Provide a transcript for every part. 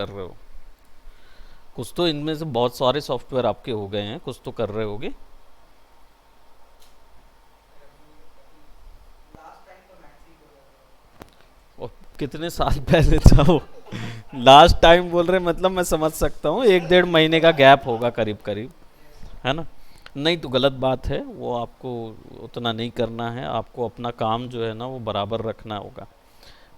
कर रहे हो? कुछ तो इनमें से बहुत सारे सॉफ्टवेयर आपके हो गए हैं, कुछ तो कर रहे होगे। और कितने साल पहले था वो? लास्ट टाइम बोल रहे मतलब मैं समझ सकता हूँ, 1 डेढ़ महीने का गैप होगा करीब करीब, है ना? नहीं तो गलत बात है वो, आपको उतना नहीं करना है, आपको अपना काम जो है ना वो बराबर रखना होगा।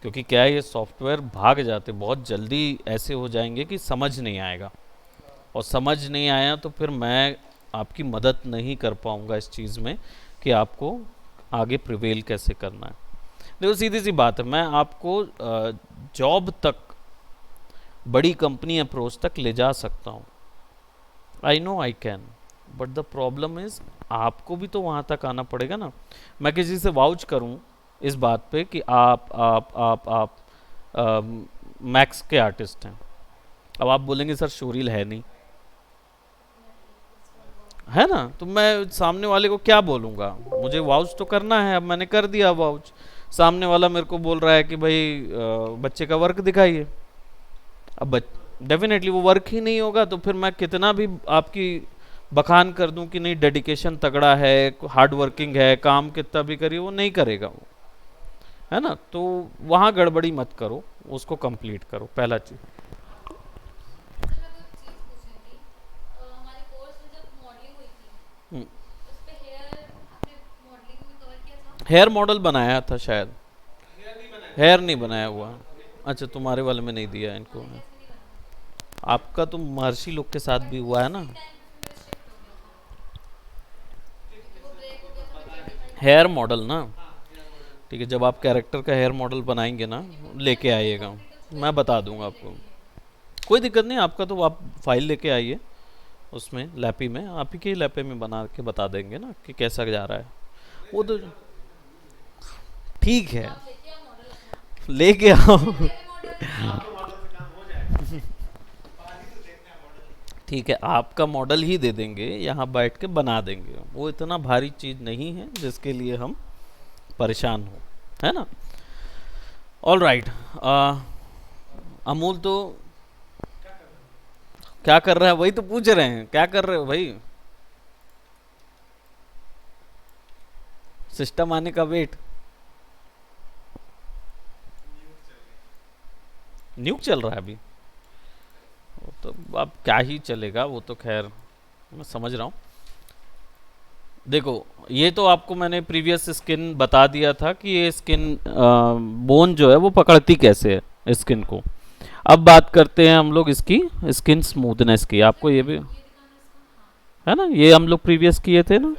क्योंकि क्या है, ये सॉफ्टवेयर भाग जाते बहुत जल्दी, ऐसे हो जाएंगे कि समझ नहीं आएगा, और समझ नहीं आया तो फिर मैं आपकी मदद नहीं कर पाऊंगा इस चीज़ में कि आपको आगे प्रिवेल कैसे करना है। देखो सीधी सी बात है, मैं आपको जॉब तक, बड़ी कंपनी अप्रोच तक ले जा सकता हूँ। I know I can, but the problem is आपको भी तो वहाँ तक आना पड़ेगा ना। मैं किसी से वाउच करूँ इस बात पे कि आप मैक्स के आर्टिस्ट हैं, अब आप बोलेंगे सर शोरील है नहीं, है ना? तो मैं सामने वाले को क्या बोलूँगा? मुझे वाउच तो करना है, अब मैंने कर दिया वाउच। सामने वाला मेरे को बोल रहा है कि भाई बच्चे का वर्क दिखाइए। अब डेफिनेटली वो वर्क ही नहीं होगा, तो फिर मैं कितना भी आपकी बखान कर दूं कि नहीं डेडिकेशन तगड़ा है, हार्ड वर्किंग है, काम कितना भी करिए वो नहीं करेगा वो, है ना? तो वहाँ गड़बड़ी मत करो, उसको कंप्लीट करो, पहला चीज। सर मेरे को एक चीज पूछनी थी। हमारे कोर्स में जब मॉडलिंग हुई थी उस पे हेयर आपने मॉडलिंग में कवर किया था? हेयर मॉडल बनाया था शायद। हेयर नहीं बनाया हुआ। अच्छा, तुम्हारे वाले में नहीं दिया इनको। हमारे कैसे नहीं बना? आपका तो महर्षि लोग के साथ बट भी हुआ है उसी ना। टाइम पे फिर मेरा शिफ्ट हो गया था क्योंकि वो ब्रेक हो गया था, मैं क्लिनिकल हेयर ट्रायल। मॉडल ना, ठीक है, जब आप कैरेक्टर का हेयर मॉडल बनाएंगे ना, लेकिन लेके मैंने आइएगा, कंप्लीट उसको मैं एक बता मंथ दूंगा में ही आपको। लगी है। कोई दिक्कत नहीं, आपका तो आप फाइल लेके आइए, उसमें लैपी में, आप ही के लैपे में बना के बता देंगे ना कि कैसा जा रहा है। वो तो ठीक तो है, आप लेके आओ मॉडल अपना। लेके आओ। मेरे मॉडल ठीक है, आपका मॉडल ही दे देंगे, यहाँ बैठ के बना देंगे, वो इतना भारी चीज़ नहीं है जिसके लिए हम परेशान हो, है ना? All right. अमूल तो क्या कर रहा है, वही तो पूछ रहे हैं, क्या कर रहे हो भाई? सिस्टम आने का वेट। न्यूक चल रहा है अभी? वो तो अब क्या ही चलेगा, वो तो खैर मैं समझ रहा हूँ। देखो, ये तो आपको मैंने प्रीवियस स्किन बता दिया था कि ये स्किन बोन जो है वो पकड़ती कैसे है स्किन को। अब बात करते हैं हम लोग इसकी स्किन स्मूथनेस की, आपको ये भी ये दिखाना इसका, हाँ। है ना, ये हम लोग प्रीवियस किए थे ना।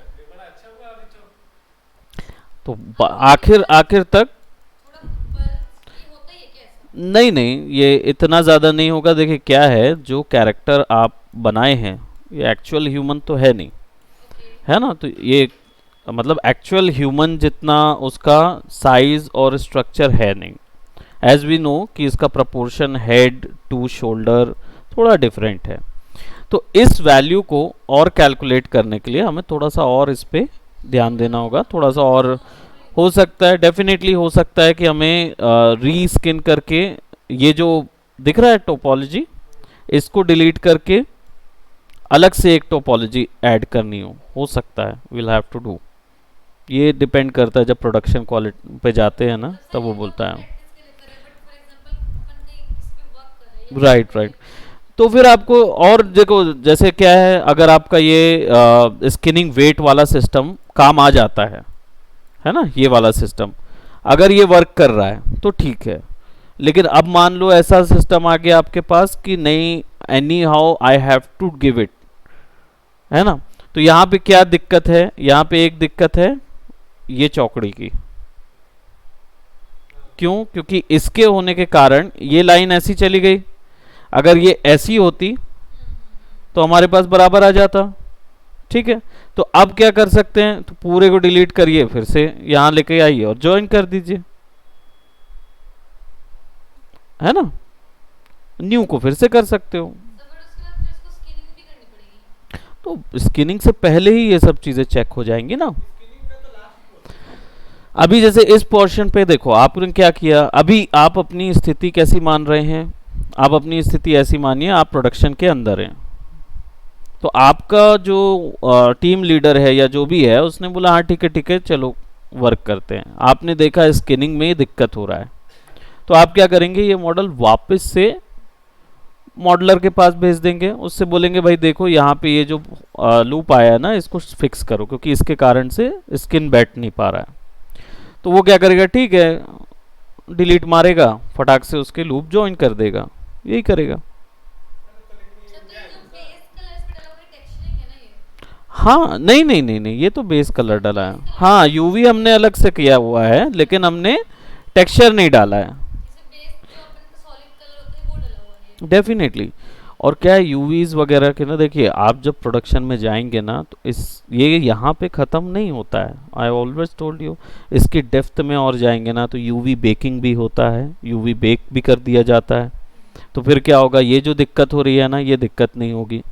तो हाँ ये आखिर मतलब आखिर तक, थोड़ा बल्ज ये होता ही है क्या ऐसा? नहीं नहीं, ये इतना ज़्यादा नहीं होगा। देखिए क्या है, जो कैरेक्टर आप बनाए हैं ये एक्चुअल ह्यूमन तो है नहीं, ओके। है ना? तो ये मतलब एक्चुअल ह्यूमन जितना उसका साइज और स्ट्रक्चर है नहीं। एज वी नो कि इसका प्रपोर्शन हेड टू शोल्डर थोड़ा डिफरेंट है। तो इस वैल्यू को और कैलकुलेट करने के लिए हमें थोड़ा सा और इस पे ध्यान देना होगा, थोड़ा सा और। हो सकता है, डेफिनेटली हो सकता है कि हमें री स्किन करके ये जो दिख रहा है टोपोलॉजी, इसको डिलीट करके अलग से एक टोपोलॉजी ऐड करनी हो सकता है, विल हैव टू डू। ये डिपेंड करता है, जब प्रोडक्शन क्वालिटी पे जाते हैं ना मतलब सर तब ये वो तो बोलता अपन है। प्रैक्टिस के लिए कर रहे हैं, बट फॉर एग्जांपल अपन कहीं किसी पे वर्क कर रहे हैं या कहीं राइट पे राइट। तो फिर आपको और देखो, जैसे क्या है, अगर आपका ये स्किनिंग वेट वाला सिस्टम काम आ जाता है ना, ये वाला सिस्टम अगर ये वर्क कर रहा है तो ठीक है। लेकिन अब मान लो ऐसा सिस्टम आ गया आपके पास कि नहीं, any how I have to give it, है ना? तो यहाँ पे क्या दिक्कत है, यहाँ पे एक दिक्कत है ये चौकड़ी की। क्यों? क्योंकि इसके होने के कारण ये लाइन ऐसी चली गई। अगर ये ऐसी होती तो हमारे पास बराबर आ जाता, ठीक है? तो अब क्या कर सकते हैं, तो पूरे को डिलीट करिए, फिर से यहाँ लेके आइए और ज्वाइन कर दीजिए, है ना? न्यू को फिर से कर सकते हो। सर बट उसके बाद फिर इसको स्किनिंग भी करनी पड़ेगी। तो स्किनिंग से पहले ही ये सब चीजें चेक हो जाएंगी ना। अभी जैसे इस पोर्शन पे देखो, आपने क्या किया, अभी आप अपनी स्थिति कैसी मान रहे हैं? आप अपनी स्थिति ऐसी मानिए, आप प्रोडक्शन के अंदर हैं, तो आपका जो टीम लीडर है या जो भी है उसने बोला हाँ ठीक है चलो वर्क करते हैं, आपने देखा स्किनिंग में दिक्कत हो रहा है, तो आप क्या करेंगे, ये मॉडल वापस से मॉडलर के पास भेज देंगे, उससे बोलेंगे भाई देखो यहाँ पे ये जो लूप आया है ना इसको फिक्स करो क्योंकि इसके कारण से स्किन बैठ नहीं पा रहा है। तो वो क्या करेगा, ठीक है डिलीट मारेगा, फटाक से उसके लूप ज्वाइन कर देगा, यही करेगा। अच्छा, तो ये जो बेस कलर्स पे डला हुआ टेक्सचरिंग है ना ये? हाँ नहीं, ये तो बेस कलर डाला है, बेस कलर हाँ यूवी हमने अलग से किया हुआ है लेकिन हमने टेक्सचर नहीं डाला है। जैसे बेस जो अपन का सॉलिड कलर होता है वो डला हुआ है। डेफिनेटली। और क्या है यूवीज वगैरह के ना, देखिए आप जब प्रोडक्शन में जाएंगे ना तो इस ये यहाँ पे ख़त्म नहीं होता है, आई ऑलवेज टोल्ड यू, इसकी डेप्थ में और जाएंगे ना तो यूवी बेकिंग भी होता है, यूवी बेक भी कर दिया जाता है, तो फिर क्या होगा, ये जो दिक्कत हो रही है ना ये दिक्कत नहीं होगी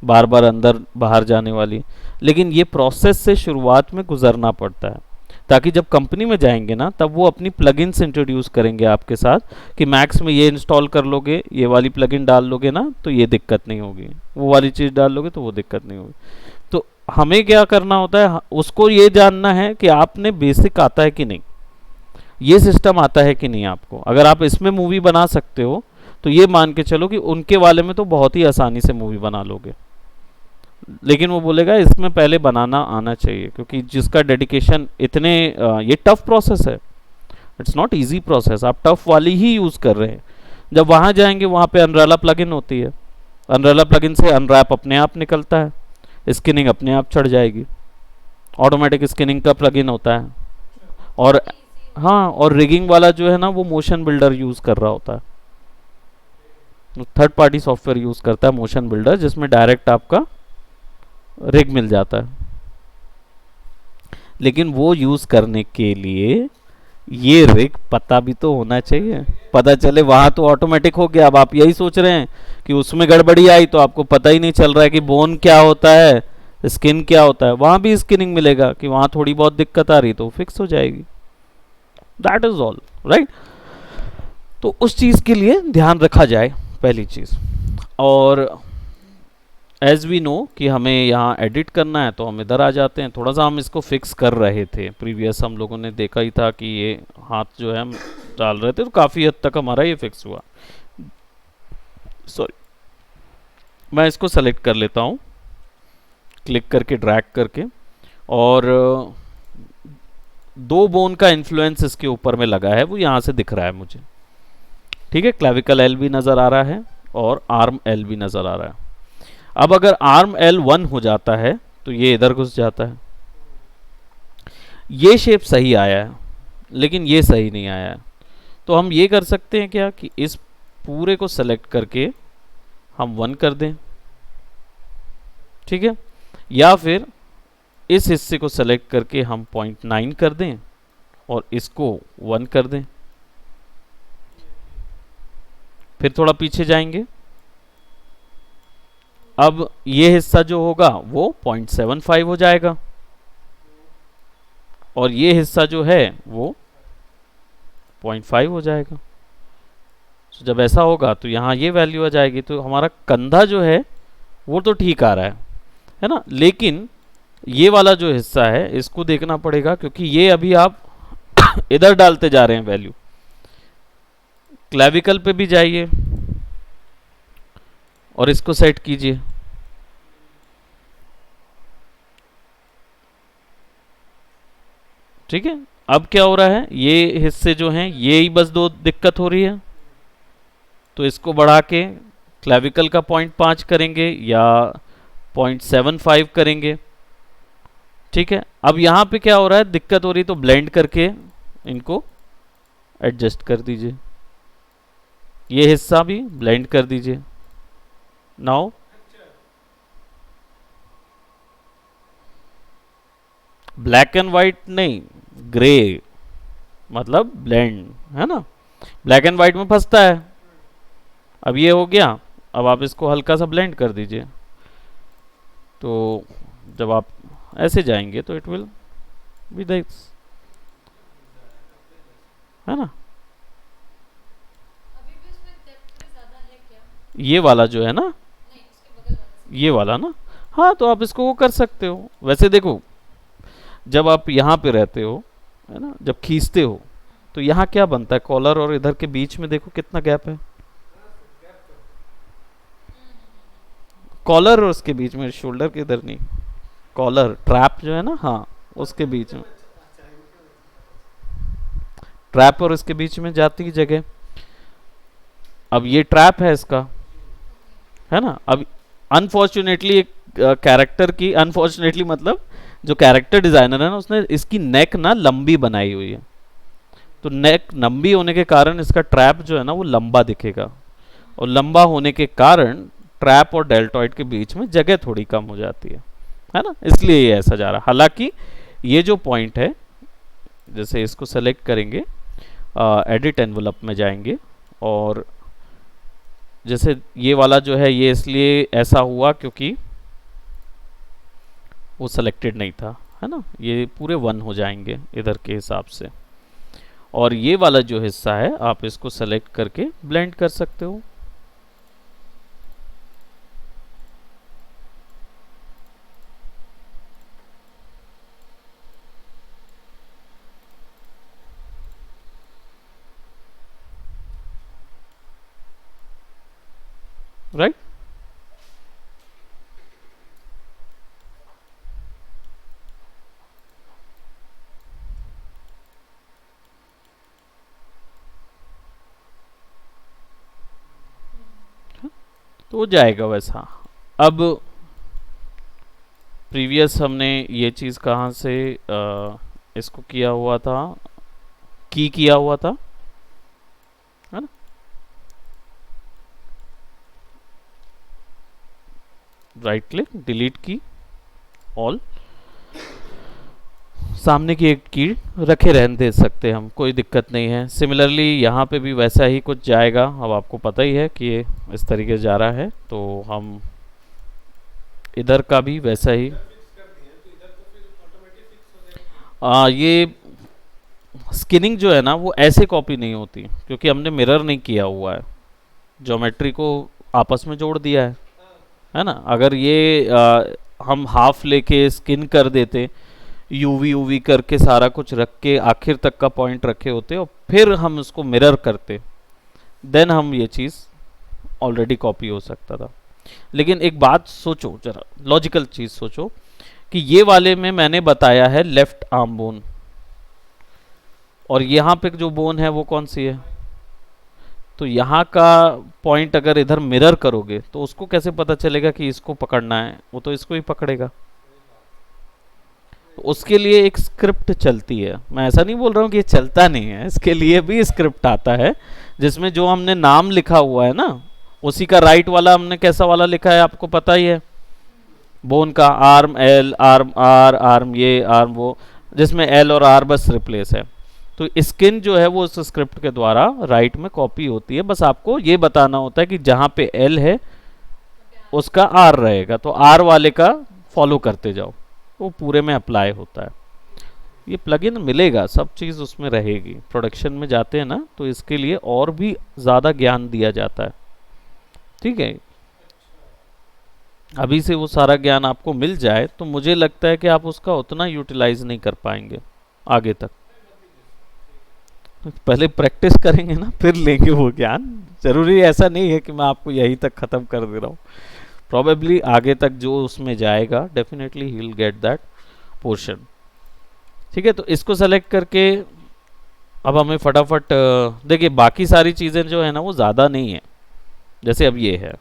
बार बार अंदर बाहर जाने वाली, लेकिन ये प्रोसेस से शुरुआत में गुजरना पड़ता है ताकि जब कंपनी में जाएंगे ना तब वो अपनी प्लगइन्स इंट्रोड्यूस करेंगे आपके साथ कि मैक्स में ये इंस्टॉल कर लोगे, ये वाली प्लगइन डाल लोगे ना तो ये दिक्कत नहीं होगी, वो वाली चीज़ डाल लोगे तो वो दिक्कत नहीं होगी। तो हमें क्या करना होता है, उसको ये जानना है कि आपने बेसिक आता है कि नहीं, ये सिस्टम आता है कि नहीं आपको। अगर आप इसमें मूवी बना सकते हो तो ये मान के चलो कि उनके वाले में तो बहुत ही आसानी से मूवी बना लोगे, लेकिन वो बोलेगा इसमें पहले बनाना आना चाहिए क्योंकि जिसका डेडिकेशन इतने ये टफ प्रोसेस है, इट्स नॉट इजी प्रोसेस, आप टफ वाली ही यूज़ कर रहे हैं। जब वहाँ जाएंगे वहाँ पे अनरेला प्लगइन होती है, अनरेला प्लगइन से अनरैप अपने आप निकलता है, स्किनिंग अपने आप चढ़ जाएगी, ऑटोमेटिक स्किनिंग का प्लगइन होता है। और काफी इजी है। हाँ, और रिगिंग वाला जो है ना वो मोशन बिल्डर यूज़ कर रहा होता है, थर्ड पार्टी सॉफ्टवेयर यूज़ करता है मोशन बिल्डर जिसमें डायरेक्ट आपका रिग मिल जाता है। लेकिन वो यूज करने के लिए ये रिग पता भी तो होना चाहिए, पता चले वहां तो ऑटोमेटिक हो गया, अब आप यही सोच रहे हैं कि उसमें गड़बड़ी आई तो आपको पता ही नहीं चल रहा है कि बोन क्या होता है, स्किन क्या होता है, वहां भी स्किनिंग मिलेगा कि वहां थोड़ी बहुत दिक्कत आ रही तो फिक्स हो जाएगी, दैट इज ऑल राइट। तो उस चीज के लिए ध्यान रखा जाए पहली चीज। और एज वी नो कि हमें यहाँ एडिट करना है तो हम इधर आ जाते हैं, थोड़ा सा हम इसको फिक्स कर रहे थे प्रीवियस, हम लोगों ने देखा ही था कि ये हाथ जो है हम डाल रहे थे तो काफ़ी हद तक हमारा ये फिक्स हुआ। सॉरी, मैं इसको सेलेक्ट कर लेता हूँ क्लिक करके ड्रैग करके, और दो बोन का इन्फ्लुएंस इसके ऊपर में लगा है वो यहाँ से दिख रहा है मुझे, ठीक है, क्लेविकल एल भी नज़र आ रहा है और आर्म एल भी नज़र आ रहा है। अब अगर आर्म एल 1 हो जाता है तो ये इधर घुस जाता है, ये शेप सही आया है लेकिन ये सही नहीं आया है, तो हम ये कर सकते हैं क्या कि इस पूरे को सेलेक्ट करके हम 1 कर दें, ठीक है, या फिर इस हिस्से को सेलेक्ट करके हम 0.9 कर दें और इसको 1 कर दें, फिर थोड़ा पीछे जाएंगे, अब ये हिस्सा जो होगा वो 0.75 हो जाएगा और ये हिस्सा जो है वो 0.5 हो जाएगा। तो जब ऐसा होगा तो यहाँ ये वैल्यू आ जाएगी, तो हमारा कंधा जो है वो तो ठीक आ रहा है ना, लेकिन ये वाला जो हिस्सा है इसको देखना पड़ेगा क्योंकि ये अभी आप इधर डालते जा रहे हैं वैल्यू। क्लेविकल पे भी जाइए और इसको सेट कीजिए, ठीक है। अब क्या हो रहा है, ये हिस्से जो हैं ये ही बस दो दिक्कत हो रही है, तो इसको बढ़ा के क्लेविकल का 0.5 करेंगे या 0.75 करेंगे, ठीक है। अब यहाँ पे क्या हो रहा है, दिक्कत हो रही तो ब्लेंड करके इनको एडजस्ट कर दीजिए, ये हिस्सा भी ब्लेंड कर दीजिए। नाउ ब्लैक एंड वाइट नहीं, ग्रे मतलब ब्लेंड है ना, ब्लैक एंड वाइट में फंसता है। अब ये हो गया, अब आप इसको हल्का सा ब्लेंड कर दीजिए, तो जब आप ऐसे जाएंगे तो इट विल बी दिस, है ना। अभी भी उसमें डेप्थ में ये वाला जो है ना, नहीं उसके बगल वाला ये वाला ना, हाँ तो आप इसको वो कर सकते हो। वैसे देखो, जब आप यहाँ पे रहते हो, है ना, जब खींचते हो तो यहाँ क्या बनता है, कॉलर और इधर के बीच में देखो कितना गैप है, कॉलर और उसके बीच में, शोल्डर के इधर नहीं, कॉलर ट्रैप जो है ना, हाँ उसके बीच में, ट्रैप और इसके बीच में जाती की जगह। अब ये ट्रैप है इसका, है ना। अब अनफॉर्चुनेटली एक कैरेक्टर की, अनफॉर्चुनेटली मतलब जो कैरेक्टर डिजाइनर है ना, उसने इसकी नेक ना लंबी बनाई हुई है, तो नेक लंबी होने के कारण इसका ट्रैप जो है ना वो लंबा दिखेगा, और लंबा होने के कारण ट्रैप और डेल्टॉइड के बीच में जगह थोड़ी कम हो जाती है ना, इसलिए ये ऐसा जा रहा है। हालांकि ये जो पॉइंट है, जैसे इसको सेलेक्ट करेंगे, एडिट एनवलप में जाएंगे, और जैसे ये वाला जो है ये इसलिए ऐसा हुआ क्योंकि वो सेलेक्टेड नहीं था, है ना, ये पूरे 1 हो जाएंगे इधर के हिसाब से। और ये वाला जो हिस्सा है आप इसको सेलेक्ट करके ब्लेंड कर सकते हो। राइट, तो हो जाएगा वैसा। अब प्रीवियस हमने ये चीज़ कहाँ से इसको किया हुआ था, किया हुआ था, है ना, राइट क्लिक, डिलीट की, ऑल, सामने की एक की रखे रहने दे सकते हैं हम, कोई दिक्कत नहीं है। सिमिलरली यहाँ पे भी वैसा ही कुछ जाएगा। अब आपको पता ही है कि ये इस तरीके से जा रहा है, तो हम इधर का भी वैसा ही ये स्किनिंग जो है ना वो ऐसे कॉपी नहीं होती, क्योंकि हमने मिरर नहीं किया हुआ है, ज्योमेट्री को आपस में जोड़ दिया है ना। अगर ये हम हाफ लेके स्किन कर देते, यूवी यूवी करके सारा कुछ रख के आखिर तक का पॉइंट रखे होते और फिर हम उसको मिरर करते, देन हम ये चीज़ ऑलरेडी कॉपी हो सकता था। लेकिन एक बात सोचो जरा, लॉजिकल चीज़ सोचो कि ये वाले में मैंने बताया है लेफ्ट आर्म बोन, और यहाँ पे जो बोन है वो कौन सी है, तो यहाँ का पॉइंट अगर इधर मिरर करोगे तो उसको कैसे पता चलेगा कि इसको पकड़ना है, वो तो इसको ही पकड़ेगा। तो उसके लिए एक स्क्रिप्ट चलती है, मैं ऐसा नहीं बोल रहा हूँ कि ये चलता नहीं है, इसके लिए भी स्क्रिप्ट आता है, जिसमें जो हमने नाम लिखा हुआ है ना उसी का राइट वाला हमने कैसा वाला लिखा है आपको पता ही है, बोन का arm L, arm R, arm ये, आर्म वो, जिसमें एल और आर बस रिप्लेस है। तो स्किन जो है वो उस स्क्रिप्ट के द्वारा राइट में कॉपी होती है, बस आपको ये बताना होता है कि जहाँ पे एल है उसका आर रहेगा, तो आर वाले का फॉलो करते जाओ, वो पूरे में अप्लाई होता है। ये प्लगइन मिलेगा, सब चीज़ उसमें रहेगी। प्रोडक्शन में जाते हैं ना तो इसके लिए और भी ज़्यादा ज्ञान दिया जाता है, ठीक है। अभी से वो सारा ज्ञान आपको मिल जाए तो मुझे लगता है कि आप उसका उतना यूटिलाइज नहीं कर पाएंगे आगे तक। पहले प्रैक्टिस करेंगे ना फिर लेंगे वो ज्ञान, जरूरी ऐसा नहीं है कि मैं आपको यहीं तक ख़त्म कर दे रहा हूँ। प्रॉबेबली आगे तक जो उसमें जाएगा definitely he will get that portion, ठीक है। तो इसको सेलेक्ट करके अब हमें फटाफट देखिए बाकी सारी चीज़ें जो है ना वो ज़्यादा नहीं है, जैसे अब ये है,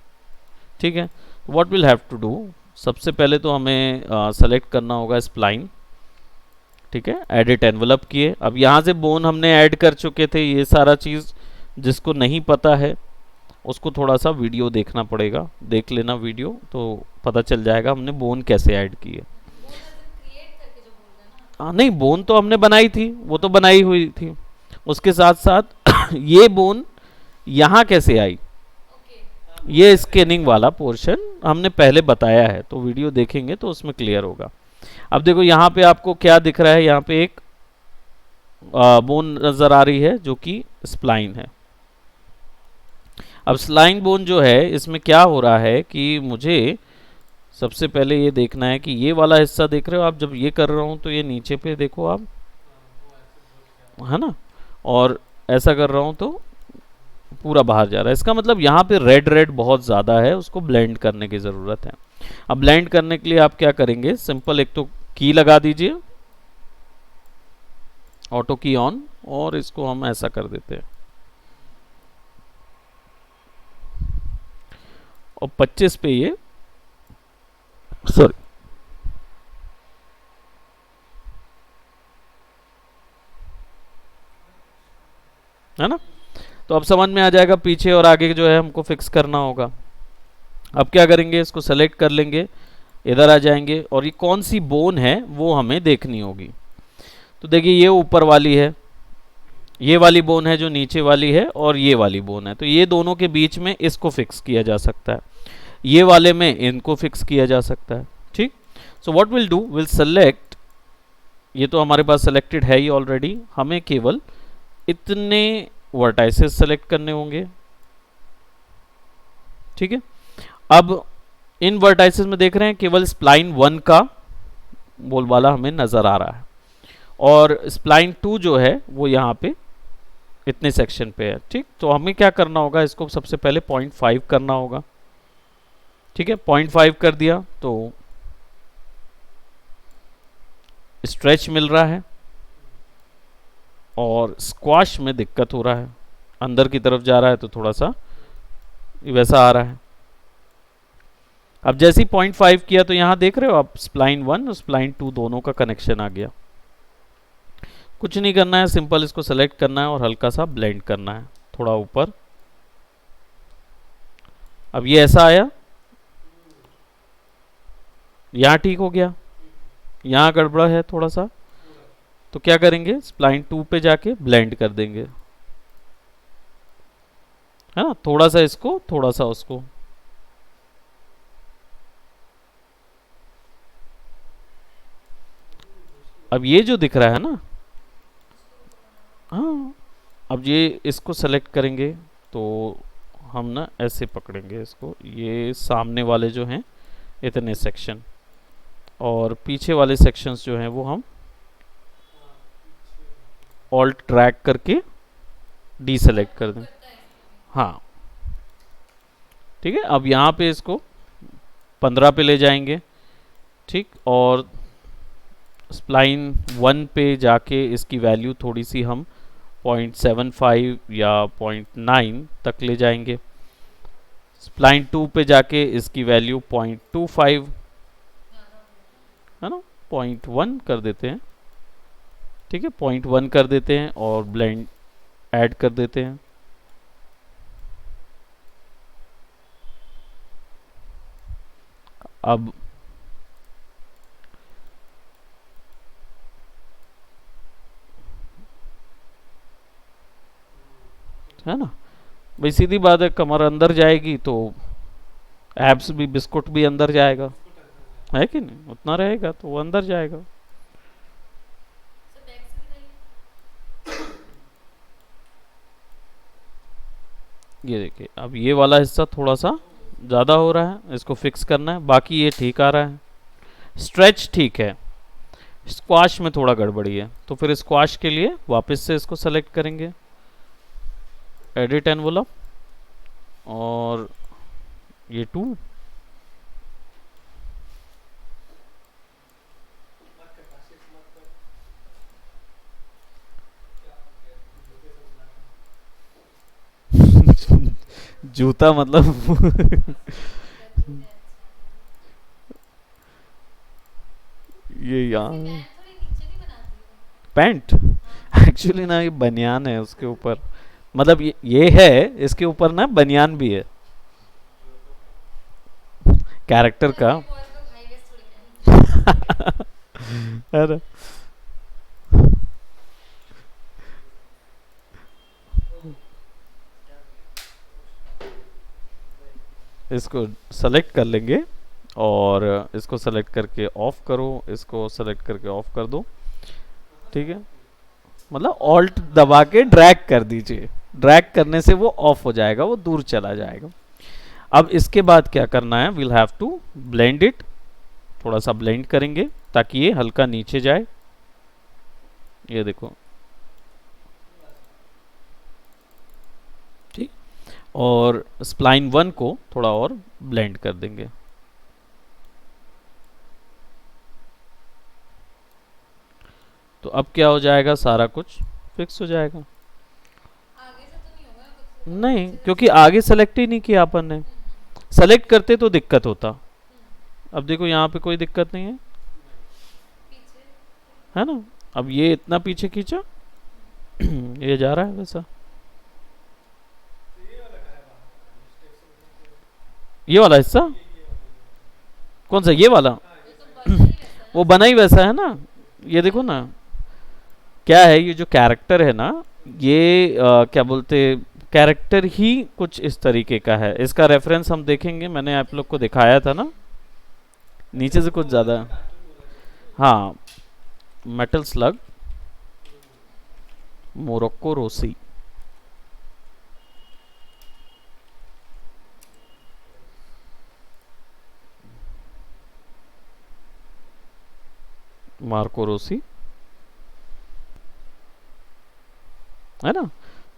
ठीक है। What will have to do, सबसे पहले तो हमें सेलेक्ट करना होगा स्प्लाइन, ठीक है, एडिट एनवलप किए। अब यहाँ से बोन हमने ऐड कर चुके थे, ये सारा चीज़ जिसको नहीं पता है उसको थोड़ा सा वीडियो देखना पड़ेगा, देख लेना वीडियो तो पता चल जाएगा हमने बोन कैसे ऐड की है। हाँ नहीं, बोन तो हमने बनाई थी, वो तो बनाई हुई थी, उसके साथ साथ ये बोन यहाँ कैसे आई, ये स्कैनिंग वाला पोर्शन हमने पहले बताया है, तो वीडियो देखेंगे तो उसमें क्लियर होगा। अब देखो यहाँ पे आपको क्या दिख रहा है, यहाँ पे एक बोन नजर आ रही है जो कि स्प्लाइन है। अब स्लाइन बोन जो है इसमें क्या हो रहा है कि मुझे सबसे पहले ये देखना है कि ये वाला हिस्सा देख रहे हो आप, जब ये कर रहा हूँ तो ये नीचे पे देखो आप, है ना, और ऐसा कर रहा हूँ तो पूरा बाहर जा रहा है। इसका मतलब यहाँ पे रेड रेड बहुत ज़्यादा है, उसको ब्लेंड करने की ज़रूरत है। अब ब्लेंड करने के लिए आप क्या करेंगे, सिंपल एक तो की लगा दीजिए, ऑटो की ऑन, और इसको हम ऐसा कर देते हैं और 25 पे ये, सॉरी, है ना। तो अब समझ में आ जाएगा, पीछे और आगे जो है हमको फिक्स करना होगा। अब क्या करेंगे, इसको सेलेक्ट कर लेंगे, इधर आ जाएंगे और ये कौन सी बोन है वो हमें देखनी होगी। तो देखिए ये ऊपर वाली है, ये वाली बोन है जो नीचे वाली है, और ये वाली बोन है, तो ये दोनों के बीच में इसको फिक्स किया जा सकता है, ये वाले में इनको फिक्स किया जा सकता है। ठीक, so what will do, will select, ये तो हमारे पास सेलेक्टेड है ही ऑलरेडी, हमें केवल इतने वर्टाइसेस सेलेक्ट करने होंगे। ठीक है, अब इन वर्टाइसेस में देख रहे हैं केवल स्प्लाइन 1 का बोलबाला हमें नजर आ रहा है, और स्प्लाइन 2 जो है वो यहाँ पे इतने सेक्शन पे है। ठीक, तो हमें क्या करना होगा, इसको सबसे पहले 0.5 करना होगा। ठीक है, 0.5 कर दिया तो स्ट्रेच मिल रहा है, और स्क्वाश में दिक्कत हो रहा है, अंदर की तरफ जा रहा है तो थोड़ा सा वैसा आ रहा है। अब जैसे ही 0.5 किया तो यहां देख रहे हो आप, स्प्लाइन 1 और स्प्लाइन 2 दोनों का कनेक्शन आ गया। कुछ नहीं करना है, सिंपल इसको सेलेक्ट करना है और हल्का सा ब्लेंड करना है थोड़ा ऊपर। अब ये ऐसा आया, यहां ठीक हो गया, यहां गड़बड़ा है थोड़ा सा, तो क्या करेंगे, स्प्लाइन 2 पे जाके ब्लेंड कर देंगे, है ना, थोड़ा सा इसको थोड़ा सा उसको। अब ये जो दिख रहा है ना, हाँ, अब ये इसको सेलेक्ट करेंगे तो हम ना ऐसे पकड़ेंगे इसको, ये सामने वाले जो हैं इतने सेक्शन, और पीछे वाले सेक्शंस जो हैं वो हम ऑल्ट ट्रैक करके डीसेलेक्ट कर दें। हाँ ठीक है, अब यहाँ पे इसको 15 पे ले जाएंगे। ठीक, और स्प्लाइन 1 पे जाके इसकी वैल्यू थोड़ी सी हम 0.75 या 0.9 तक ले जाएंगे। स्प्लाइन 2 पे जाके इसकी वैल्यू 0.25, है ना, 0.1 कर देते हैं। ठीक है, 0.1 कर देते हैं और ब्लेंड ऐड कर देते हैं। अब है ना भाई, सीधी बात है, कमर अंदर जाएगी तो एब्स भी, बिस्कुट भी अंदर जाएगा, है कि नहीं, उतना रहेगा तो वो अंदर जाएगा। ये देखिए, अब ये वाला हिस्सा थोड़ा सा ज़्यादा हो रहा है, इसको फिक्स करना है, बाकी ये ठीक आ रहा है, स्ट्रेच ठीक है, स्क्वाश में थोड़ा गड़बड़ी है, तो फिर स्क्वाश के लिए वापस से इसको सेलेक्ट करेंगे, एडिट एनवलप, और ये 2, जूता मतलब ये यहाँ पैंट, एक्चुअली ना ये बनियान है उसके ऊपर, मतलब ये है, इसके ऊपर ना बनियान भी है कैरेक्टर का। अरे इसको सेलेक्ट कर लेंगे और इसको सेलेक्ट करके ऑफ करो, इसको सेलेक्ट करके ऑफ कर दो। ठीक है, मतलब ऑल्ट दबा के ड्रैग कर दीजिए, ड्रैग करने से वो ऑफ हो जाएगा, वो दूर चला जाएगा। अब इसके बाद क्या करना है, will have to blend it, थोड़ा सा ब्लेंड करेंगे ताकि ये हल्का नीचे जाए। ये देखो, ठीक। और स्प्लाइन 1 को थोड़ा और ब्लेंड कर देंगे। तो अब क्या हो जाएगा, सारा कुछ फिक्स हो जाएगा। आगे से तो नहीं होगा कुछ? नहीं, क्योंकि आगे सेलेक्ट ही नहीं किया अपन ने। सेलेक्ट करते तो दिक्कत होता। अब देखो यहाँ पे कोई दिक्कत नहीं है, पीछे है ना। अब ये इतना पीछे खींचा ये जा रहा है वैसा। ये वाला हिस्सा कौन सा, ये वाला? वो बना ही वैसा है ना। ये देखो ना, क्या है, ये जो कैरेक्टर है ना, ये क्या बोलते, कैरेक्टर ही कुछ इस तरीके का है। इसका रेफरेंस हम देखेंगे, मैंने आप लोग को दिखाया था ना, नीचे से कुछ ज़्यादा। हाँ, Metal Slug, Marco Rossi. Marco Rossi, है ना।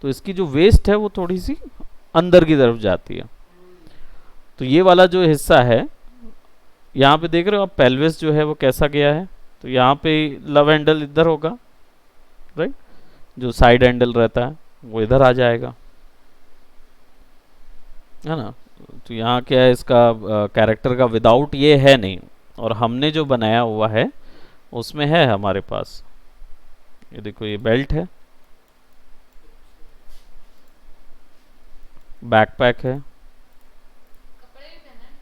तो इसकी जो वेस्ट है वो थोड़ी सी अंदर की तरफ जाती है। तो ये वाला जो हिस्सा है, यहाँ पे देख रहे हो आप, पेल्विस जो है वो कैसा गया है। तो यहाँ पे लव हैंडल इधर होगा, राइट। जो साइड हैंडल रहता है वो इधर आ जाएगा, है ना। तो यहाँ क्या है, इसका कैरेक्टर का विदाउट ये है नहीं, और हमने जो बनाया हुआ है उसमें है हमारे पास। ये देखो, ये बेल्ट है, बैकपैक है, कपड़े भी पहना है?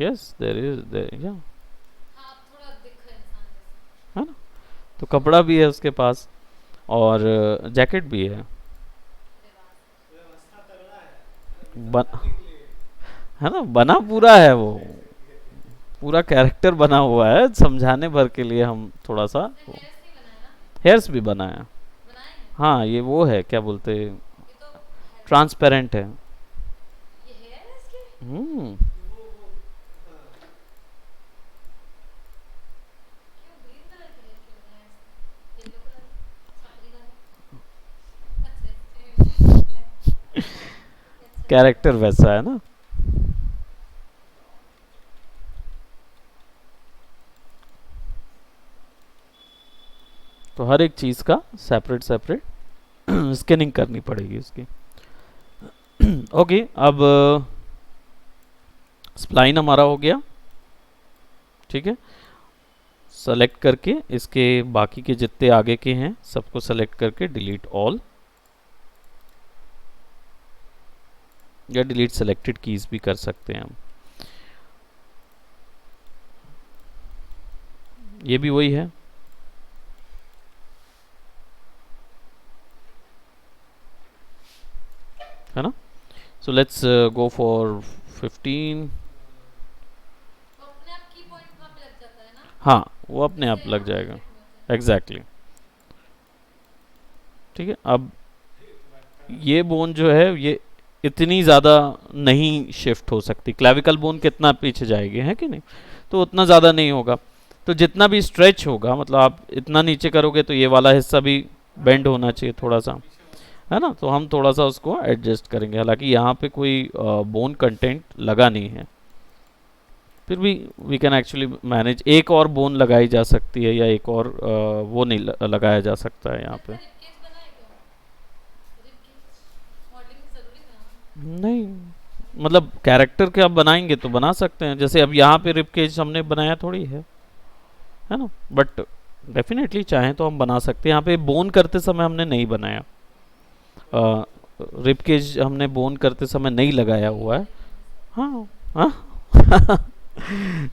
यस देयर इज देयर, या, हाँ, अब थोड़ा दिख रहा है इंसान जैसा। है ना। तो कपड़ा भी है उसके पास, और जैकेट भी है, बन, है ना, बना पूरा है वो, पूरा कैरेक्टर बना हुआ है। समझाने भर के लिए हम थोड़ा सा, हेयर्स नहीं बनाया ना? हेयर्स भी बना है। बनाए हैं? हाँ, ये वो है, क्या बोलते, ये तो है। ट्रांसपेरेंट है। ये हेयर है इसके? हम्म, क्यों ग्रीन कलर के हेयर क्यों बनाया इसने? येलो कलर छपरी वाला? अच्छा, अच्छा। कैरेक्टर वैसा है ना। तो हर एक चीज़ का सेपरेट सेपरेट स्कैनिंग करनी पड़ेगी उसकी। ओके, अब स्प्लाइन हमारा हो गया, ठीक है। सेलेक्ट करके इसके बाकी के जितने आगे के हैं सबको सेलेक्ट करके डिलीट ऑल, या डिलीट सेलेक्टेड कीज भी कर सकते हैं हम। ये भी वही है ना। So let's go for 15। वो अपने आप की पॉइंट वहाँ पे लग जाता है ना? हाँ, वो अपने आप जैसे लग यहाँ जाएगा, सेट में होता है। एग्जैक्टली, ठीक है। अब ये बोन जो है, ये इतनी ज़्यादा नहीं शिफ्ट हो सकती। क्लैविकल बोन कितना पीछे जाएगी, है कि नहीं, तो उतना ज़्यादा नहीं होगा। तो जितना भी स्ट्रेच होगा, मतलब आप इतना नीचे करोगे तो ये वाला हिस्सा भी बेंड होना चाहिए थोड़ा सा, है ना। तो हम थोड़ा सा उसको एडजस्ट करेंगे। हालांकि यहाँ पे कोई बोन कंटेंट लगा नहीं है, फिर भी वी कैन एक्चुअली मैनेज। एक और बोन लगाई जा सकती है, या एक और वो नहीं लगाया जा सकता है यहाँ पे। रिब केज बनाए क्या? रिब केज मॉडलिंग जरूरी ना? नहीं, मतलब कैरेक्टर के आप बनाएंगे तो बना सकते हैं। जैसे अब यहाँ पे रिब केज हमने बनाया थोड़ी है ना, बट डेफिनेटली चाहें तो हम बना सकते हैं। यहाँ पे बोन करते समय हमने नहीं बनाया, रिब केज हमने बोन करते समय नहीं लगाया हुआ है। हाँ, हाँ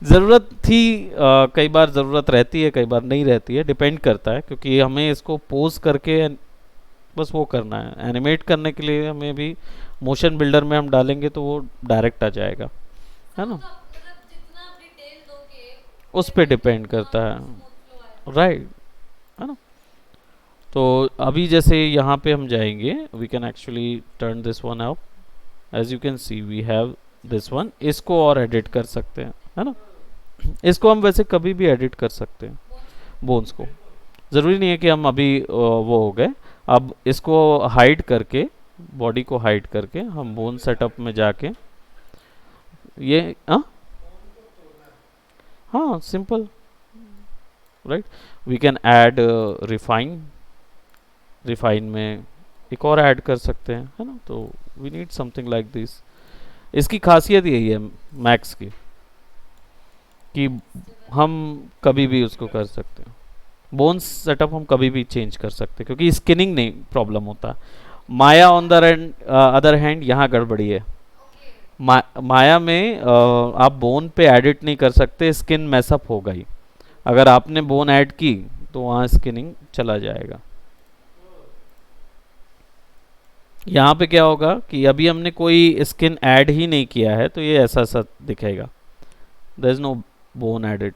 ज़रूरत थी, कई बार ज़रूरत रहती है, कई बार नहीं रहती है, डिपेंड करता है। क्योंकि हमें इसको पोज करके बस वो करना है, एनिमेट करने के लिए हमें भी मोशन बिल्डर में हम डालेंगे तो वो डायरेक्ट आ जाएगा, है ना। तो मतलब जितना डिटेल दोगे उस पे डिपेंड करता है, स्मूथ फ्लो आएगा। राइट, है ना। तो अभी जैसे यहाँ पे हम जाएंगे, we can actually turn this one up, as you can see we have this one. इसको और एडिट कर सकते हैं, है ना। इसको हम वैसे कभी भी एडिट कर सकते हैं, बोन्स को। ज़रूरी नहीं है कि हम अभी वो हो गए। अब इसको हाइड करके, बॉडी को हाइड करके हम बोन सेटअप में जाके ये हाँ simple, right. We can add refine, refine में एक और ऐड कर सकते हैं, है ना। तो we need something like this. इसकी खासियत यही है मैक्स की, कि हम कभी भी उसको कर सकते हैं। बोन्स सेटअप हम कभी भी चेंज कर सकते हैं, क्योंकि स्किनिंग नहीं प्रॉब्लम होता। माया ऑन द अदर हैंड यहाँ गड़बड़ी है। ओके। माया में आप बोन पे एडिट नहीं कर सकते, स्किन मैसअप होगा ही। अगर आपने बोन ऐड की तो वहाँ स्किनिंग चला जाएगा। यहाँ पे क्या होगा कि अभी हमने कोई स्किन ऐड ही नहीं किया है, तो ये ऐसा ऐसा दिखेगा, there is no bone added.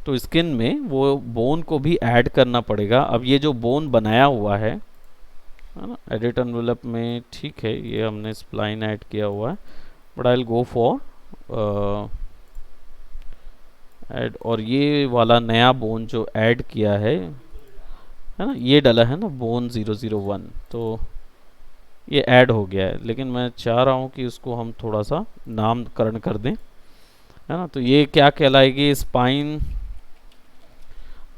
तो स्किन में वो बोन को भी ऐड करना पड़ेगा। अब ये जो बोन बनाया हुआ है ना, एडिट एनवेलप में, ठीक है ये हमने स्प्लाइन ऐड किया हुआ है, but I will go for add. और ये वाला नया बोन जो ऐड किया है ना, ये डाला है ना बोन 001, तो ये ऐड हो गया है। लेकिन मैं चाह रहा हूँ कि उसको हम थोड़ा सा नामकरण कर दें, है ना। तो ये क्या कहलाएगी, स्पाइन,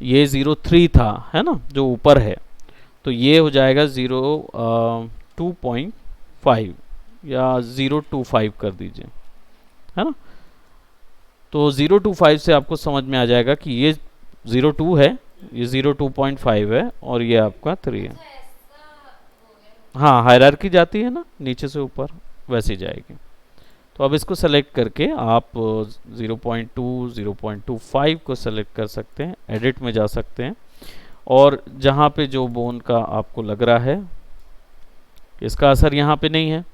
ये 03 था, है ना, जो ऊपर है, तो ये हो जाएगा 2.5 या 025 कर दीजिए, है ना। तो 025 से आपको समझ में आ जाएगा कि ये 02 है, ये 02.5 है, और ये आपका 3 है। अच्छा ऐसा हो गया। हाँ, हायरार्की जाती है ना नीचे से ऊपर, वैसी जाएगी। तो अब इसको सेलेक्ट करके आप 0.2, 0.25 को सेलेक्ट कर सकते हैं, एडिट में जा सकते हैं, और जहाँ पे जो बोन का आपको लग रहा है इसका असर यहाँ पे नहीं है,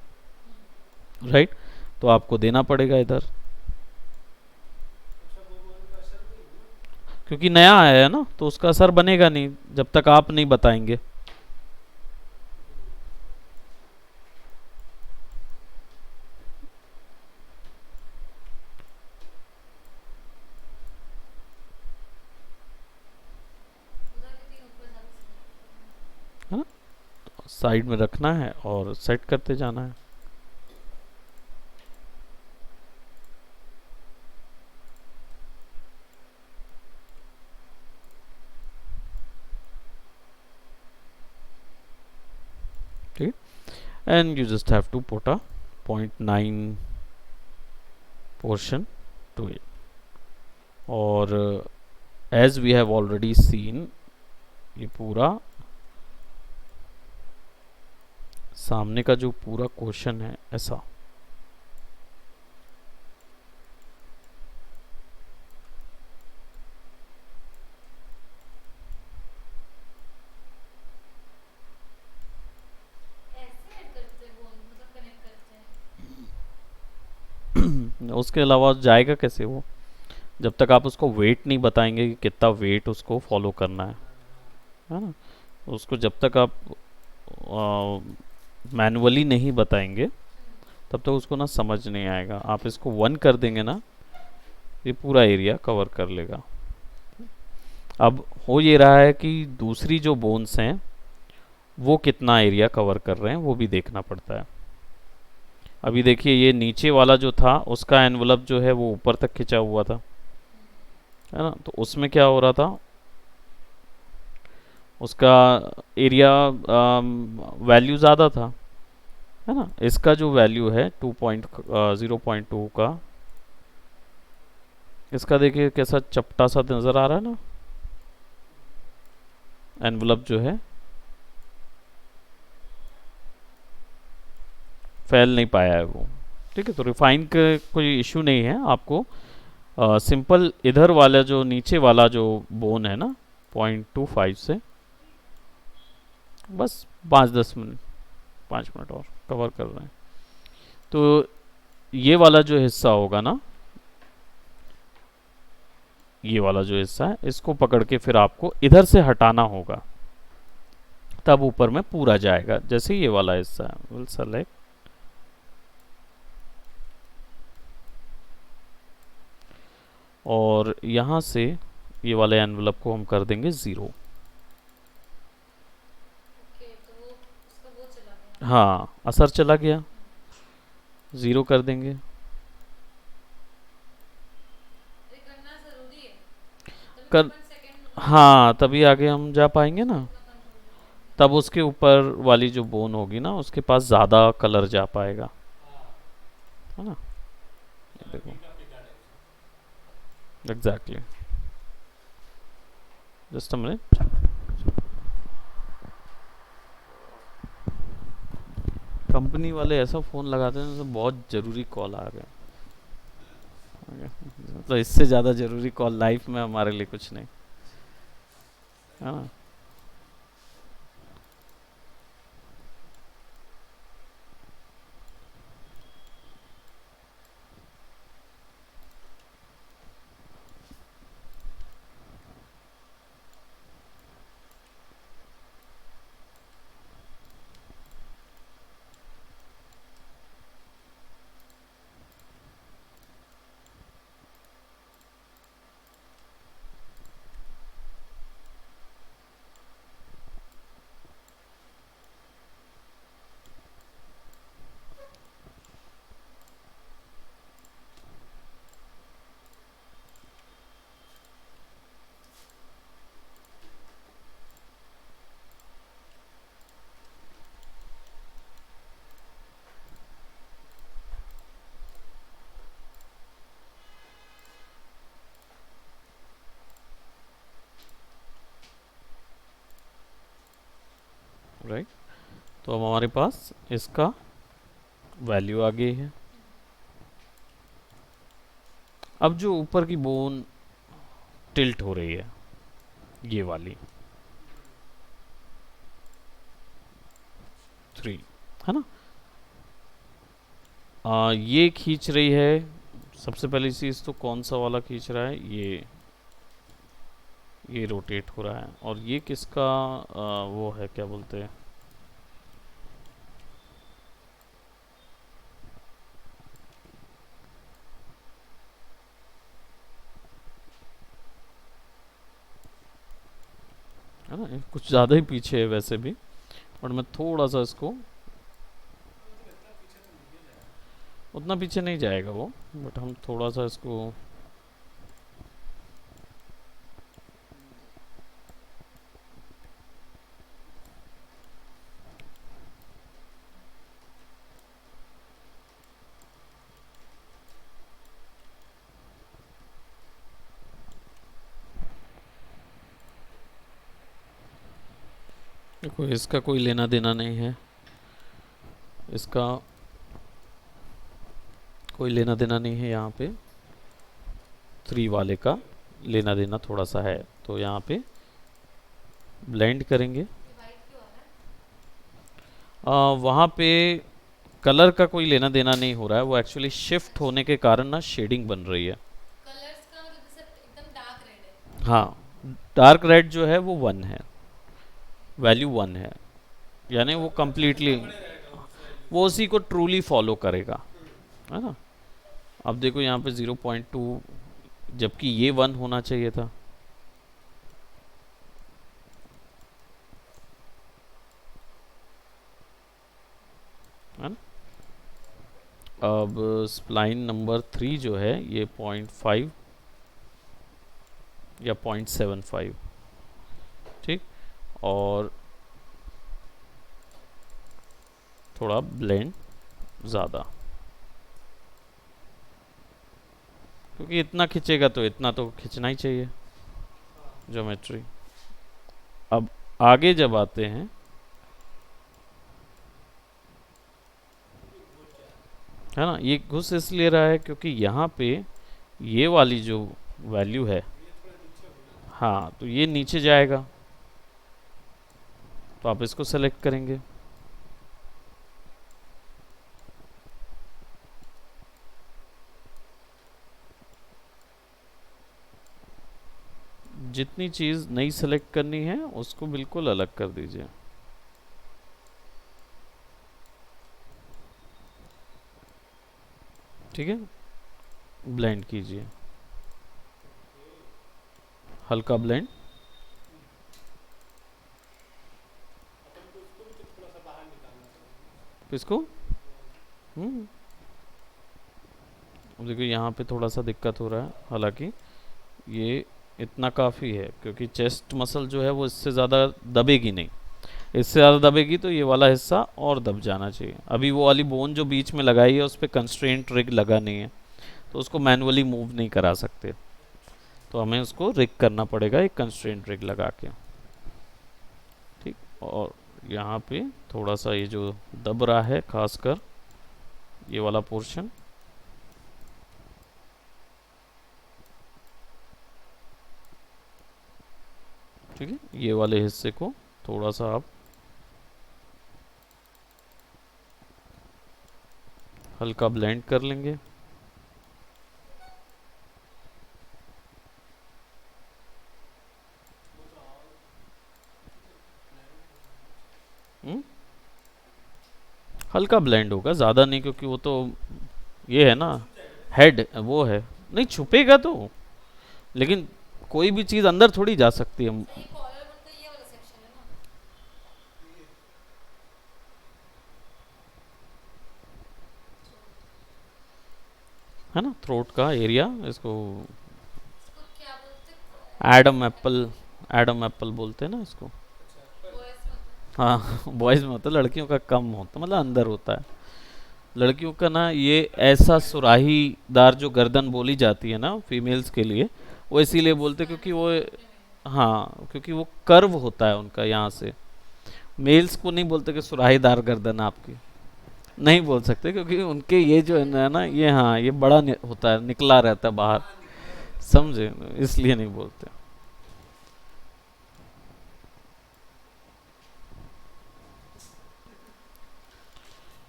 राइट, तो आपको देना पड़ेगा इधर, क्योंकि नया आया है ना, तो उसका असर बनेगा नहीं जब तक आप नहीं बताएंगे। उधर के तीन ऊपर जाते हैं। है ना, साइड में रखना है और सेट करते जाना है। ठीक, and you just have to put a 0.9 portion to it, और as we have already seen, ये पूरा सामने का जो पूरा क्वेश्चन है ऐसा। ऐसे ऐड करते हैं बोन, मतलब कनेक्ट करते हैं। उसके अलावा जाएगा कैसे वो, जब तक आप उसको वेट नहीं बताएंगे कि कितना वेट उसको फॉलो करना है ना। उसको जब तक आप मैनुअली नहीं बताएंगे तब तक उसको ना समझ नहीं आएगा। आप इसको 1 कर देंगे ना, ये पूरा एरिया कवर कर लेगा। अब हो ये रहा है कि दूसरी जो बोन्स हैं वो कितना एरिया कवर कर रहे हैं वो भी देखना पड़ता है। अभी देखिए ये नीचे वाला जो था उसका एनवलप जो है वो ऊपर तक खिंचा हुआ था, है ना, तो उसमें क्या हो रहा था, उसका एरिया वैल्यू ज़्यादा था, है ना। इसका जो वैल्यू है 0.2 का, इसका देखिए कैसा चपटा सा नज़र आ रहा है ना, एनवलप जो है फैल नहीं पाया है वो। ठीक है, तो रिफाइन का कोई इशू नहीं है। आपको सिंपल इधर वाला जो नीचे वाला जो बोन है ना 0.25 से बस 5-10 मिनट, 5 मिनट और कवर कर रहे हैं। तो ये वाला जो हिस्सा होगा ना, ये वाला जो हिस्सा है इसको पकड़ के फिर आपको इधर से हटाना होगा, तब ऊपर में पूरा जाएगा। जैसे ये वाला हिस्सा है, विल सेलेक्ट, और यहाँ से ये वाले एनवेलप को हम कर देंगे 0। ओके, तो वो उसका वो चला गया। हाँ, असर चला गया, 0 कर देंगे। ये करना जरूरी है, तभी कर, तो अपन सेकंड हाँ, तभी आगे हम जा पाएंगे ना। का कंट्रोल। तब उसके ऊपर वाली जो बोन होगी ना उसके पास ज़्यादा कलर जा पाएगा, है ना। ये देखो, exactly, just a minute. Company वाले ऐसा फ़ोन लगाते हैं जैसे बहुत ज़रूरी कॉल आ गया। मतलब इससे ज़्यादा ज़रूरी कॉल लाइफ में हमारे लिए कुछ नहीं, है ना। राइट, तो अब हमारे पास इसका वैल्यू आ गई है। अब जो ऊपर की बोन टिल्ट हो रही है, ये वाली 3, है ना, ये खींच रही है। सबसे पहली चीज़ तो कौन सा वाला खींच रहा है, ये रोटेट हो रहा है। और ये किसका वो है, क्या बोलते हैं, है ना, ये कुछ ज़्यादा ही पीछे है वैसे भी, बट मैं थोड़ा सा इसको, उतना पीछे नहीं जाएगा वो, बट हम थोड़ा सा इसको, देखो इसका कोई लेना देना नहीं है, इसका कोई लेना देना नहीं है, यहाँ पे 3 वाले का लेना देना थोड़ा सा है। तो यहाँ पे ब्लेंड करेंगे, ये वाइट क्यों आ रहा है? वहाँ पे कलर का कोई लेना देना नहीं हो रहा है, वो एक्चुअली शिफ्ट होने के कारण ना शेडिंग बन रही है। कलर्स का मतलब जैसे एकदम डार्क रेड है। हाँ, डार्क रेड जो है वो 1 है, वैल्यू 1 है, यानी वो कंप्लीटली वो उसी को ट्रूली फॉलो करेगा, है ना। अब देखो यहाँ पे 0.2, जबकि ये 1 होना चाहिए था, है ना। अब स्प्लाइन नंबर 3 जो है ये 0.5 या 0.75, ठीक, और थोड़ा ब्लेंड ज़्यादा, क्योंकि इतना खींचेगा तो इतना तो खींचना ही चाहिए ज्योमेट्री। अब आगे जब आते हैं, है ना, ये घुस इसलिए रहा है क्योंकि यहाँ पे ये वाली जो वैल्यू है, हाँ, तो ये नीचे जाएगा, तो आप इसको सेलेक्ट करेंगे। जितनी चीज़ नई सेलेक्ट करनी है उसको बिल्कुल अलग कर दीजिए। ठीक है, ब्लेंड कीजिए, हल्का ब्लेंड। किसको? हम्म अब देखिए यहाँ पे थोड़ा सा दिक्कत हो रहा है, हालांकि ये इतना काफ़ी है क्योंकि चेस्ट मसल जो है वो इससे ज़्यादा दबेगी नहीं। इससे ज़्यादा दबेगी तो ये वाला हिस्सा और दब जाना चाहिए। अभी वो वाली बोन जो बीच में लगाई है उस पर कंस्ट्रेंट रिग लगा नहीं है, तो उसको मैनुअली मूव नहीं करा सकते, तो हमें उसको रिग करना पड़ेगा एक कंस्ट्रेंट रिग लगा के। ठीक, और यहाँ पे थोड़ा सा ये जो दब रहा है खासकर ये वाला पोर्शन, ठीक है, ये वाले हिस्से को थोड़ा सा आप हल्का ब्लेंड कर लेंगे। हल्का ब्लेंड होगा, ज़्यादा नहीं, क्योंकि वो तो ये है ना, हेड वो है, नहीं छुपेगा तो, लेकिन कोई भी चीज़ अंदर थोड़ी जा सकती है। ये कॉलर बन का ये वाला सेक्शन है ना, है ना, थ्रोट का एरिया, इसको इसको क्या बोलते हैं? एडम एप्पल, एडम एप्पल बोलते हैं ना इसको। बॉयज मतलब हाँ बॉयज़ में होता है, लड़कियों का कम होता, मतलब अंदर होता है। लड़कियों का ना ये ऐसा सुराहीदार जो गर्दन बोली जाती है ना फीमेल्स के लिए, वो इसीलिए बोलते हैं क्योंकि वो, हाँ क्योंकि वो कर्व होता है उनका यहाँ से। मेल्स को नहीं बोलते कि सुराहीदार गर्दन आपकी, नहीं बोल सकते, क्योंकि उनके ये जो है ना ये, हाँ ये बड़ा होता है, निकला रहता है बाहर, समझे, इसलिए नहीं बोलते।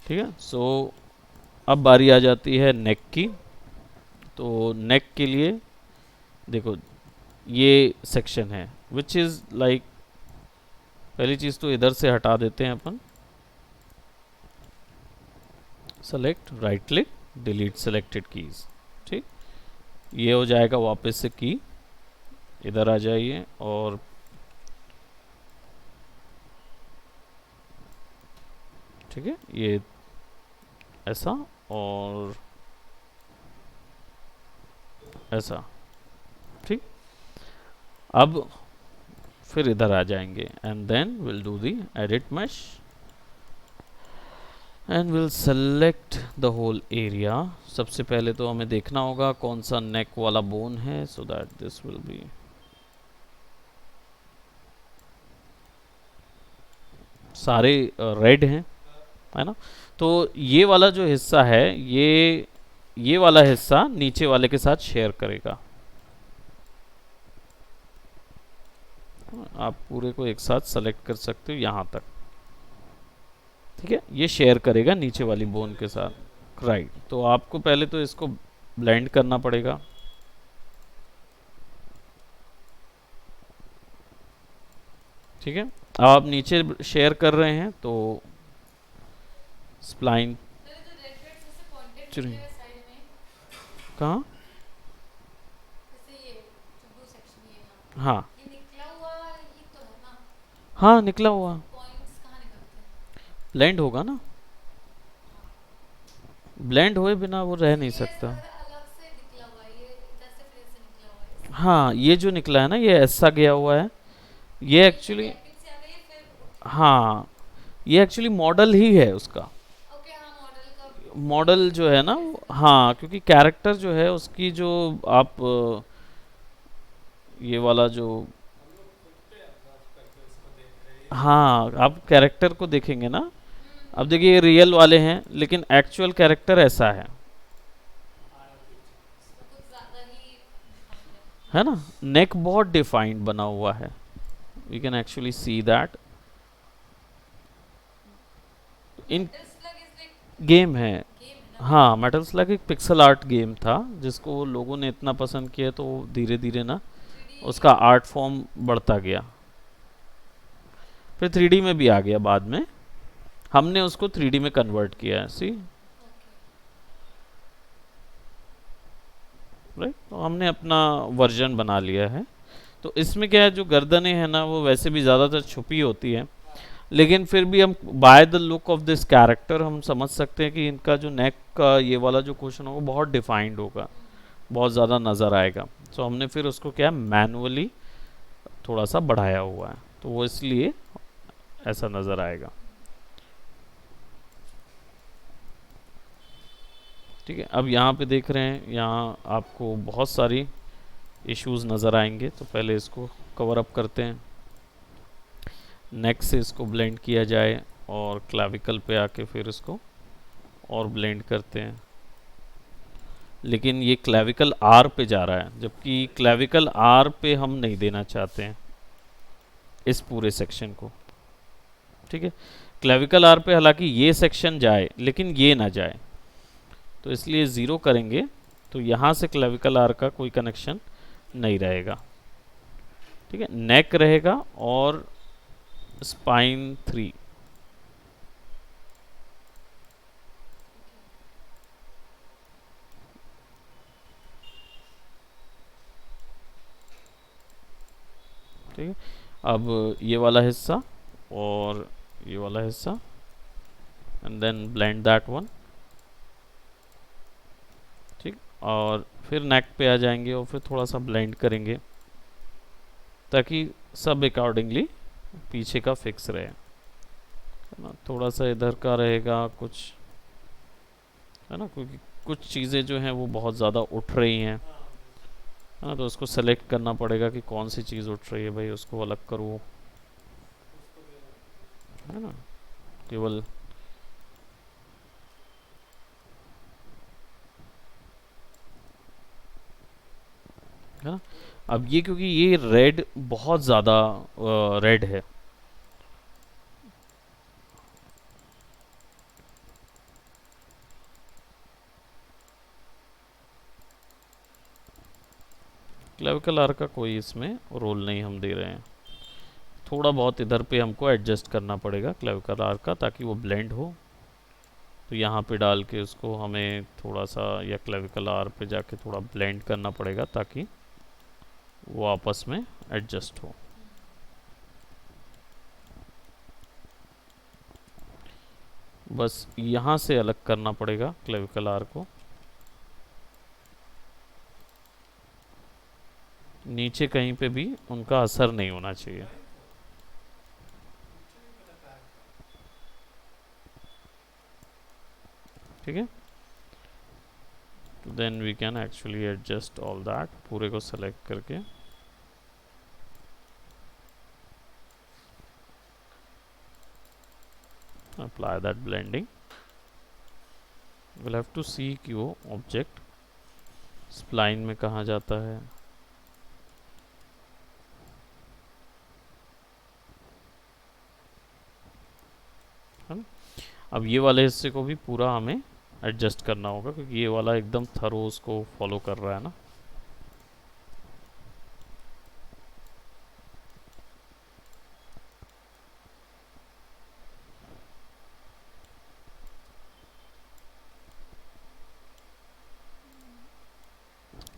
ठीक है, सो अब बारी आ जाती है नेक की। तो नेक के लिए देखो ये सेक्शन है विच इज़ लाइक, पहली चीज़ तो इधर से हटा देते हैं अपन, select, right click, delete selected keys. ठीक, ये हो जाएगा, वापस से की इधर आ जाइए और ठीक है ये ऐसा और ऐसा। ठीक, अब फिर इधर आ जाएंगे and then will do the edit mesh and will select the whole area. सबसे पहले तो हमें देखना होगा कौन सा नेक वाला बोन है, so that this will be, सारे रेड हैं, है ना। तो ये वाला जो हिस्सा है, ये वाला हिस्सा नीचे वाले के साथ शेयर करेगा। आप पूरे को एक साथ सेलेक्ट कर सकते हो यहाँ तक, ठीक है, ये शेयर करेगा नीचे वाली बोन के साथ, राइट। तो आपको पहले तो इसको ब्लेंड करना पड़ेगा। ठीक है, अब आप नीचे शेयर कर रहे हैं तो स्प्लाइन तो ये जो रेड रेड से पॉइंटेड चुनी निकले हुए साइड में, कहाँ, जैसे ये जो ब्लू सेक्शन ये यहाँ, हाँ ये निकला हुआ ये तो है ना, हाँ निकला हुआ, पॉइंट्स कहाँ निकलते हैं? ब्लेंड होगा ना, ब्लेंड हुए बिना वो रह नहीं ये सकता। ऐसा अलग से निकला हुआ है, ये इधर से फिर से निकला हुआ है, हाँ ये जो निकला है ना ये ऐसा गया हुआ है, ये एक्चुअली, टैपिंग से आ गई है फिर, हाँ ये एक्चुअली मॉडल ही है उसका, ओके हाँ मॉडल का, मॉडल जो है ना हाँ, क्योंकि कैरेक्टर जो है उसकी जो आप ये वाला जो, हाँ आप कैरेक्टर को देखेंगे ना, अब देखिए ये रियल वाले हैं लेकिन एक्चुअल कैरेक्टर ऐसा इसमें कुछ ज़्यादा ही defined है ना, नेक बहुत डिफाइंड बना हुआ है, we can actually see that है। इन Metal Slug is like game है। game है ना, हाँ मेटल स्लग एक पिक्सल आर्ट गेम था जिसको लोगों ने इतना पसंद किया तो धीरे धीरे ना 3D उसका आर्ट फॉर्म बढ़ता गया, फिर 3D में भी आ गया बाद में, हमने उसको 3D में कन्वर्ट किया है। सी राइट, तो हमने अपना वर्जन बना लिया है। तो इसमें क्या है, जो गर्दनें हैं ना वो वैसे भी ज़्यादातर छुपी होती है, लेकिन फिर भी हम by the look of this character हम समझ सकते हैं कि इनका जो नेक का ये वाला जो क्वेश्चन होगा बहुत डिफाइंड होगा, बहुत ज़्यादा नज़र आएगा। सो हमने फिर उसको क्या मैनुअली थोड़ा सा बढ़ाया हुआ है, तो वो इसलिए ऐसा नज़र आएगा। ठीक है, अब यहाँ पे देख रहे हैं, यहाँ आपको बहुत सारी इश्यूज नज़र आएंगे, तो पहले इसको कवर अप करते हैं। नेक से इसको ब्लेंड किया जाए और क्लाविकल पे आके फिर इसको और ब्लेंड करते हैं, लेकिन ये क्लाविकल आर पे जा रहा है, जबकि क्लाविकल आर पे हम नहीं देना चाहते हैं इस पूरे सेक्शन को। ठीक है, क्लाविकल आर पे हालांकि ये सेक्शन जाए लेकिन ये ना जाए, तो इसलिए ज़ीरो करेंगे, तो यहाँ से क्लाविकल आर का कोई कनेक्शन नहीं रहेगा। ठीक है, नेक रहेगा और स्पाइन 3। ठीक है, अब ये वाला हिस्सा और ये वाला हिस्सा, and then blend that one. ठीक, और फिर नेक पे आ जाएंगे और फिर थोड़ा सा ब्लेंड करेंगे ताकि सब अकॉर्डिंगली पीछे का फिक्स रहे, है ना। थोड़ा सा इधर का रहेगा कुछ, है ना, क्योंकि कुछ चीज़ें जो हैं वो बहुत ज़्यादा उठ रही हैं, है ना, तो उसको सेलेक्ट करना पड़ेगा कि कौन सी चीज़ उठ रही है भाई, उसको अलग करो, है ना, केवल है ना। अब ये क्योंकि ये रेड बहुत ज़्यादा रेड है, क्लेविकल आर का कोई इसमें रोल नहीं हम दे रहे हैं। थोड़ा बहुत इधर पे हमको एडजस्ट करना पड़ेगा क्लेविकल आर का ताकि वो ब्लेंड हो, तो यहाँ पे डाल के उसको हमें थोड़ा सा या क्लेविकल आर पे जाके थोड़ा ब्लेंड करना पड़ेगा ताकि वो आपस में एडजस्ट हो। बस यहाँ से अलग करना पड़ेगा क्लेविकल आर को, नीचे कहीं पे भी उनका असर नहीं होना चाहिए। ठीक है, तो then we can actually adjust all that, पूरे को सेलेक्ट करके apply that blending. Will have to see कि वो ऑब्जेक्ट स्प्लाइन में कहाँ जाता है। अब ये वाले हिस्से को भी पूरा हमें एडजस्ट करना होगा क्योंकि ये वाला एकदम थरो उसको फॉलो कर रहा है ना।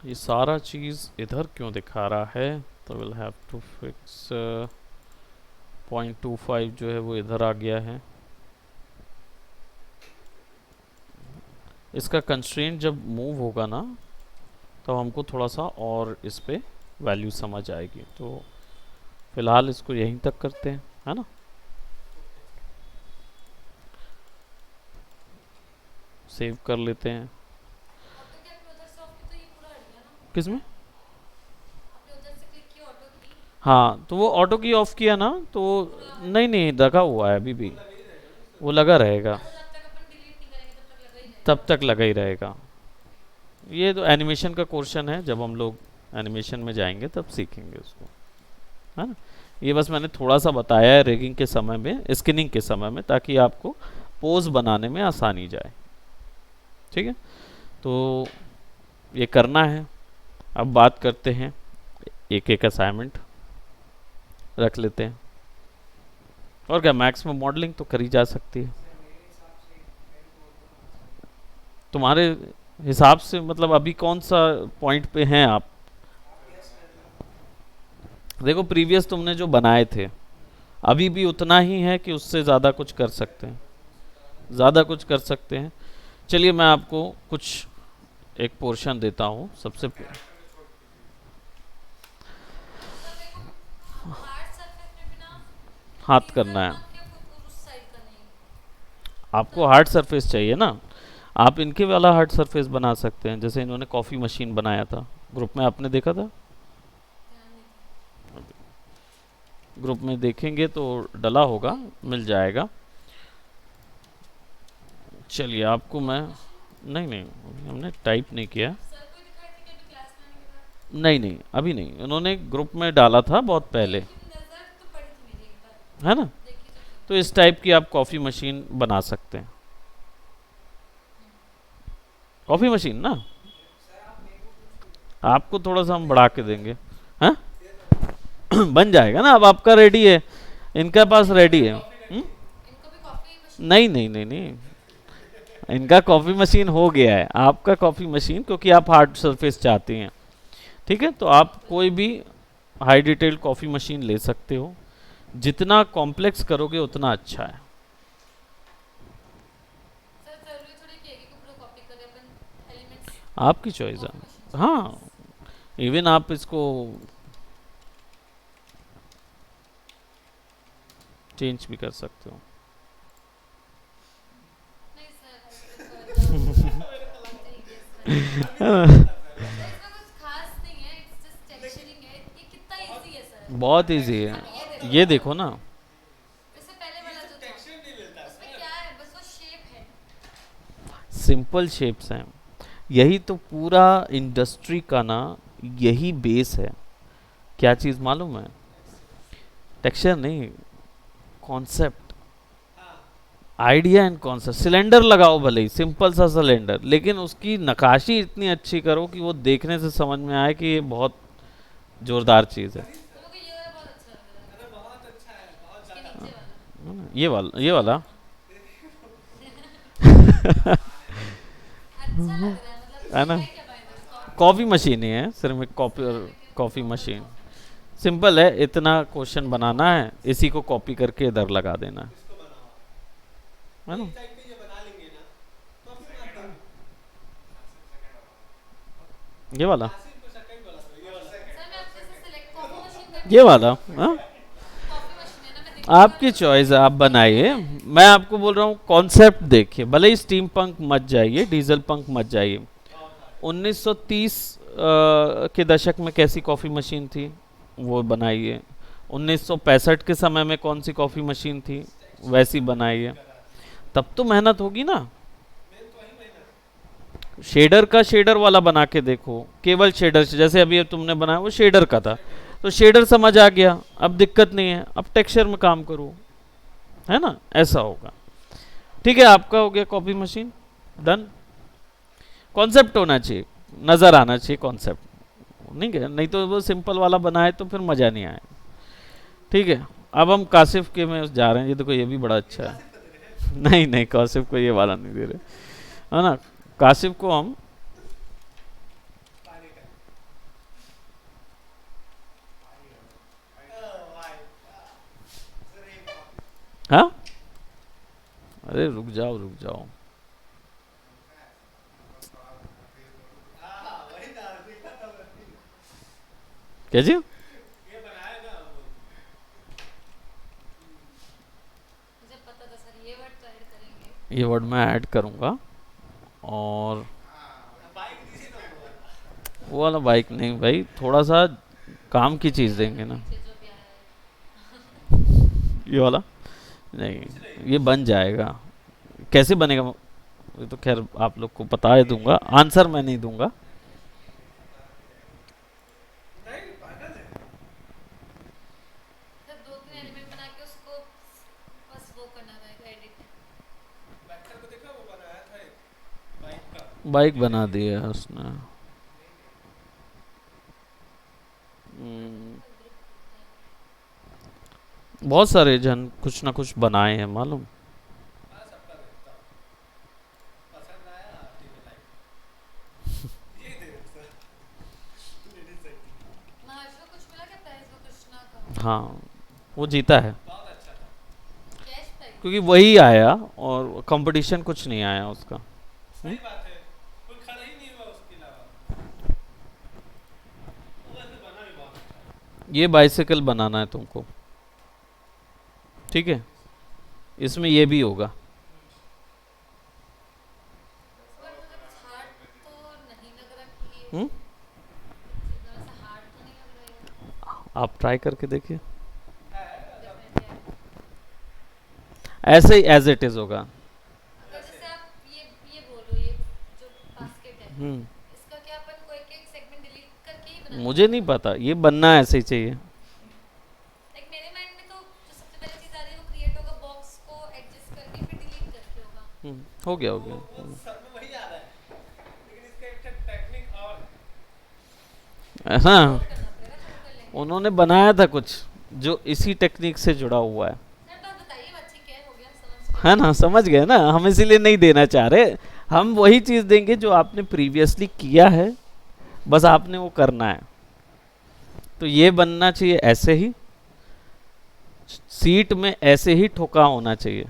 ये सारा चीज़ इधर क्यों दिखा रहा है, तो विल हैव टू फिक्स 0.25 जो है वो इधर आ गया है। इसका कंस्ट्रेंट जब मूव होगा ना तो हमको थोड़ा सा और इस पे वैल्यू समझ आएगी, तो फिलहाल इसको यहीं तक करते हैं, है ना। सेव कर लेते हैं। किसमें? हाँ, तो वो ऑटो की ऑफ किया ना तो नहीं नहीं लगा हुआ है अभी भी, वो लगा रहेगा, तब तक लगा ही रहेगा। ये तो एनिमेशन का क्वेश्चन है, जब हम लोग एनिमेशन में जाएंगे तब सीखेंगे उसको, है ना। ये बस मैंने थोड़ा सा बताया है रिगिंग के समय में, स्किनिंग के समय में, ताकि आपको पोज बनाने में आसानी जाए। ठीक है, तो ये करना है। अब बात करते हैं एक एक असाइनमेंट रख लेते हैं, और क्या मैक्स में मॉडलिंग तो करी जा सकती है। तुम्हारे हिसाब से मतलब अभी कौन सा पॉइंट पे हैं आप? देखो प्रीवियस तुमने जो बनाए थे अभी भी उतना ही है कि उससे ज़्यादा कुछ कर सकते हैं? ज़्यादा कुछ कर सकते हैं। चलिए मैं आपको कुछ एक पोर्शन देता हूँ सबसे सर मेरे को हार्ड सरफेस पे भी ना हाथ सीजर करना है। मार के खुद उस साइड का नहीं। आपको हार्ड सरफेस चाहिए ना, आप इनके वाला हार्ड सरफेस बना सकते हैं, जैसे इन्होंने कॉफ़ी मशीन बनाया था, ग्रुप में आपने देखा था? ध्यान नहीं ग्रुप में देखेंगे तो डला होगा, मिल जाएगा। चलिए आपको मैं, नहीं नहीं हमने टाइप नहीं किया। सर को दिखाई थी कि अभी क्लास में आने के बाद, नहीं नहीं अभी नहीं, उन्होंने ग्रुप में डाला था बहुत पहले, लेकिन नजर तो पड़ी थी मेरी एक बार, है ना? देखी तो थी। तो इस टाइप की आप कॉफ़ी मशीन बना सकते हैं। कॉफ़ी मशीन ना आपको थोड़ा सा हम बढ़ा के देंगे, हाँ? बन जाएगा ना, अब आपका रेडी है, इनका पास रेडी है। इनको भी कॉफी मशीन नहीं नहीं नहीं नहीं, इनका कॉफ़ी मशीन हो गया है, आपका कॉफ़ी मशीन, क्योंकि आप हार्ड सरफेस चाहती हैं। ठीक है, तो आप कोई भी हाई डिटेल कॉफ़ी मशीन ले सकते हो, जितना कॉम्प्लेक्स करोगे उतना अच्छा है। सर जरूरी थोड़ी कि एक ही को पूरा कॉपी करें अपन एलिमेंट्स आपकी चॉइस कॉफी है। मशीन से। हाँ, इवन आप इसको चेंज भी कर सकते हो। नहीं सर इसमें कुछ खास नहीं है, इट्स जस्ट टेक्सचरिंग है। ये कितना इजी है सर, बहुत इजी है, ये ये देखो देखो ना, इससे पहले वाला जो था उसमें क्या है, बस वो शेप है। सिंपल शेप्स हैं। यही तो पूरा इंडस्ट्री का ना, यही बेस है। क्या चीज़ मालूम है? टेक्सचर नहीं, concept, idea and concept. Cylinder लगाओ भले ही, सिंपल सा सिलेंडर, लेकिन उसकी नक्काशी इतनी अच्छी करो कि वो देखने से समझ में आए कि ये बहुत जोरदार चीज़ है। तो मुझे ये वाला बहुत अच्छा लग रहा है, इसके नीचे वाला ये वाला अच्छा लग रहा है, मतलब है ये ना? है क्या by the way? Coffee machine ही है, सिर्फ एक कॉफ़ी मशीन। सिंपल है, इतना क्वेश्चन बनाना है, इसी को कॉपी करके इधर लगा देना है ना? ये वाला, सर मैं आपसे से सिलेक्ट कॉफी मशीन करके, ये वाला, हाँ? कॉफी मशीन है ना, मैं देखूंगा आपकी चॉइस है, आप बनाइए। मैं आपको बोल रहा हूँ कॉन्सेप्ट देखिए, भले ही स्टीम पंक मत जाइए, डीजल पंक मत जाइए। 1930 के दशक में कैसी कॉफ़ी मशीन थी वो बनाइए, 1965 के समय में कौन सी कॉफ़ी मशीन थी वैसी बनाइए, तब तो मेहनत होगी ना। शेडर का शेडर वाला बना के देखो, केवल शेडर, जैसे अभी तुमने बनाया वो शेडर का था, तो शेडर समझ आ गया, अब दिक्कत नहीं है, अब टेक्सचर में काम करो, है ना? ऐसा होगा। ठीक है, आपका हो गया कॉपी मशीन डन। कॉन्सेप्ट होना चाहिए, नज़र आना चाहिए कॉन्सेप्ट, नहीं क्या? नहीं तो वो सिंपल वाला बनाए तो फिर मज़ा नहीं आए। ठीक है, अब हम कासिफ के में जा रहे हैं। ये देखो ये भी बड़ा अच्छा है। नहीं नहीं, कासिफ को ये वाला नहीं दे रहे, है ना? कासिफ को हम हाँ, अरे रुक जाओ रुक जाओ, क्या जी? मुझे पता था सर, ये वर्ड तो ऐड करेंगे। ये वर्ड मैं ऐड करूँगा, और वो वाला बाइक नहीं भाई, थोड़ा सा काम की चीज़ देंगे ना। नीचे जो भी आया ये वाला नहीं, ये बन जाएगा। कैसे बनेगा ये तो खैर आप लोग को बता ही दूंगा, आंसर मैं नहीं दूंगा। है, सर 2-3 एलिमेंट बना के उसको बस वो करना रहेगा एडिट। बाइक बना दी है उसने। बहुत सारे जन कुछ ना कुछ बनाए हैं मालूम। महाराज को कुछ मिला क्या प्राइस वो कृष्णा का? हाँ, वो जीता है कैश प्राइस? क्योंकि वही आया और कंपटीशन कुछ नहीं आया उसका। हम्म? ये बाइसिकल बनाना है तुमको, ठीक है, इसमें ये भी होगा। पर मुझे कुछ हार्ड तो नहीं लग रहा कि ये हम्म? इतना सा हार्ड तो नहीं लग रहा है। आप ट्राई करके देखिए, डेफिनेटली ऐसे ही एज इट इज होगा। अगर जैसे आप ये बोलो, ये जो बास्केट है, हम्म, इसका क्या अपन कोई एक सेगमेंट डिलीट करके ही बना? मुझे नहीं पता, ये बनना ऐसे ही चाहिए। लाइक मेरे माइंड में तो जो सबसे पहले चीज आ रही है वो क्रिएट होगा, बॉक्स को एडजस्ट करके फिर डिलीट करके होगा। हो गया हो गया। हाँ, करना पड़ेगा, चलो कर लेंगे। उन्होंने बनाया था कुछ जो इसी टेक्निक से जुड़ा हुआ है। सर तो आप बताइए, बात ठीक है, हो गया समझ है ना, समझ गए ना, हम इसीलिए नहीं देना चाह रहे। हम वही चीज देंगे जो आपने प्रीवियसली किया है, बस आपने वो करना है। तो ये बनना चाहिए ऐसे ही, सीट में ऐसे ही ठोका होना चाहिए,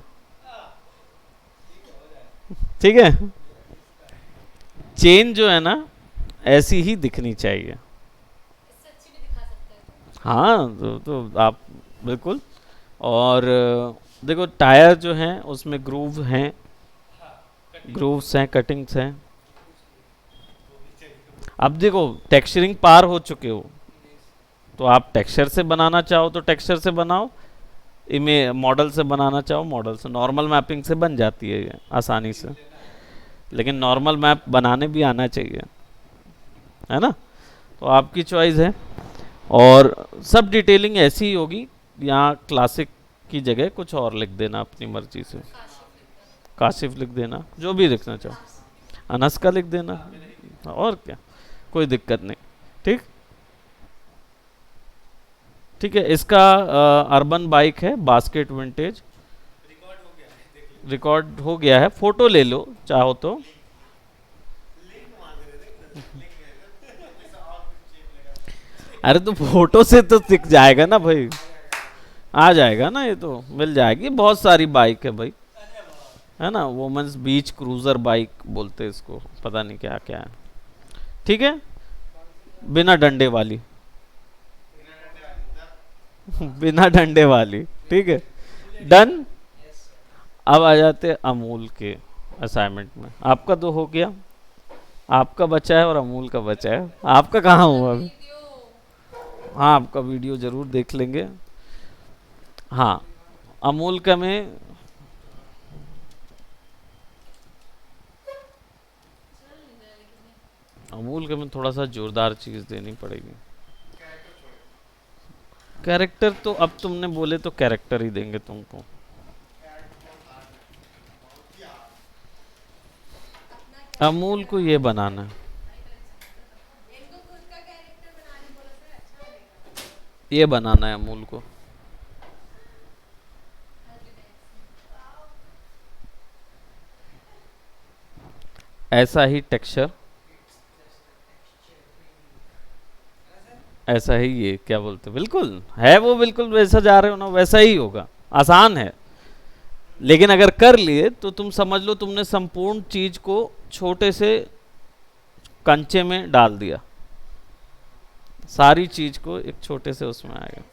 ठीक है। चेन जो है ना ऐसी ही दिखनी चाहिए। इससे अच्छी भी दिखा सकते हैं। हाँ, तो आप बिल्कुल। और देखो टायर जो हैं उसमें ग्रूव हैं, ग्रूव्स हैं, कटिंग्स हैं। अब देखो टेक्सचरिंग पार हो चुके हो, तो आप टेक्सचर से बनाना चाहो तो टेक्सचर से बनाओ, इमेज मॉडल से बनाना चाहो मॉडल से, नॉर्मल मैपिंग से बन जाती है ये आसानी से। लेकिन नॉर्मल मैप बनाने भी आना चाहिए, है ना। तो आपकी चॉइस है। और सब डिटेलिंग ऐसी ही होगी, यहाँ क्लासिक की जगह कुछ और लिख देना अपनी मर्जी से, काशिफ लिख देना, जो भी लिखना चाहो, अनस का लिख देना, और क्या, कोई दिक्कत नहीं। ठीक, ठीक है। इसका अर्बन बाइक है, बास्केट विंटेज, रिकॉर्ड हो गया है, फोटो ले लो चाहो तो। अरे तो फोटो से तो दिख जाएगा ना भाई, आ जाएगा ना, ये तो मिल जाएगी। बहुत सारी बाइक है भाई, है ना, वुमेन्स बीच क्रूजर बाइक बोलते हैं इसको, पता नहीं क्या क्या है, ठीक है, बिना डंडे वाली बिना डंडे वाली, ठीक है, डन। अब आ जाते अमूल के असाइनमेंट में। आपका तो हो गया, आपका बचा है और अमूल का बचा है। आपका कहाँ हुआ अभी? वीडियो हाँ, आपका वीडियो जरूर देख लेंगे। हाँ, अमूल का में चल नहीं रहा है लेकिन ये। अमूल का में थोड़ा सा जोरदार चीज देनी पड़ेगी। कैरेक्टर तो अब तुमने बोले तो कैरेक्टर ही देंगे तुमको। अमूल को ये बनाना है, इनको खुद का कैरेक्टर बनाने बोला सर, अच्छा लगेगा। ये बनाना है अमूल को। ऐसा ही टेक्सचर, ऐसा ही, ये क्या बोलते, बिल्कुल है वो, बिल्कुल वैसा जा रहे हो ना, वैसा ही होगा। आसान है, लेकिन अगर कर लिए तो तुम समझ लो तुमने संपूर्ण चीज को छोटे से कंचे में डाल दिया, सारी चीज को एक छोटे से उसमें आएगा।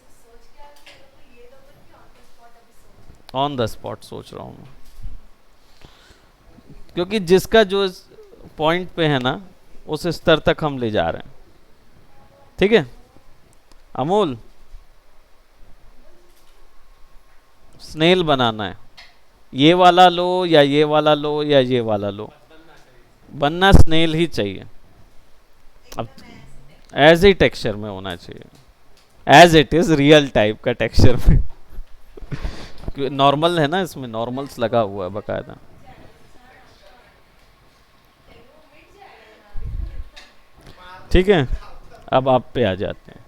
ऑन द स्पॉट सोच रहा हूँ मैं, क्योंकि जिसका जो पॉइंट पे है ना उस स्तर तक हम ले जा रहे हैं, ठीक है। अमूल, स्नेल बनाना है, ये वाला लो या ये वाला लो या ये वाला लो, बनना स्नेल ही चाहिए। अब एज ही टेक्सचर में होना चाहिए, as it is real type का टेक्सचर में नॉर्मल है ना, इसमें नॉर्मल्स लगा हुआ है बकायदा। ठीक है, अब आप पे आ जाते हैं।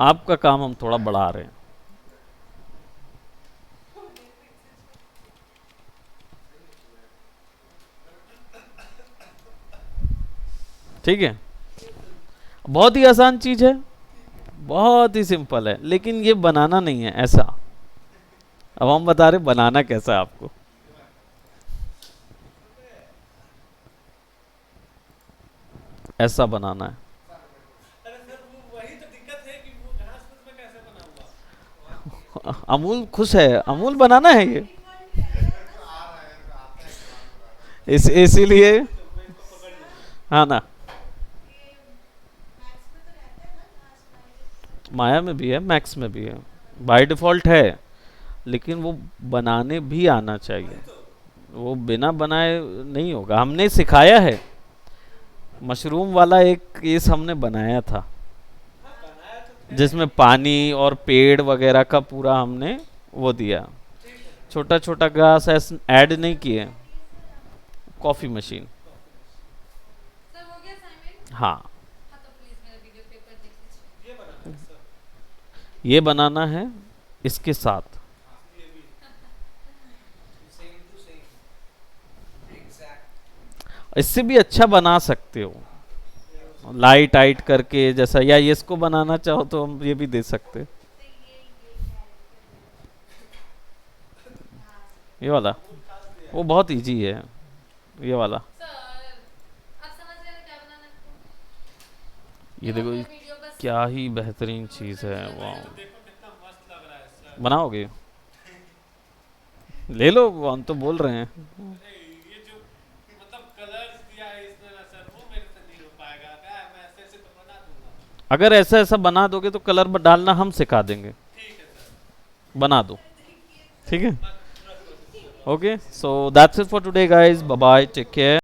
आपका काम हम थोड़ा बढ़ा रहे हैं। ठीक है, बहुत ही आसान चीज है, बहुत ही सिंपल है, लेकिन ये बनाना नहीं है ऐसा। अब हम बता रहे बनाना कैसा है आपको। ऐसा बनाना है। अमूल खुश है, अमूल बनाना है ये, इसीलिए। हाँ ना, माया में भी है, मैक्स में भी है, बाय डिफॉल्ट है, लेकिन वो बनाने भी आना चाहिए। वो बिना बनाए नहीं होगा। हमने सिखाया है, मशरूम वाला एक केस हमने बनाया था, जिसमें पानी और पेड़ वगैरह का पूरा हमने वो दिया। छोटा छोटा ग्लास ऐड नहीं किए। Coffee machine. सर हो गया असाइनमेंट? हाँ, हाँ तो प्लीज मेरा वीडियो पेपर देख लीजिए। ये बनाना है इसके साथ। इससे भी अच्छा बना सकते हो, लाइट आइट करके जैसा, या ये इसको बनाना चाहो तो हम ये भी दे सकते हैं। ये वाला वो बहुत इजी है, ये वाला। सर आप समझ रहे हैं क्या बनाना है आपको? ये देखो, ये वीडियो बस क्या ही बेहतरीन चीज है, वाह। बनाओगे? ले लो, हम तो बोल रहे हैं। अगर ऐसा ऐसा बना दोगे तो कलर डालना हम सिखा देंगे, बना दो, ठीक है। Okay, so that's it for today guys, bye bye, take care.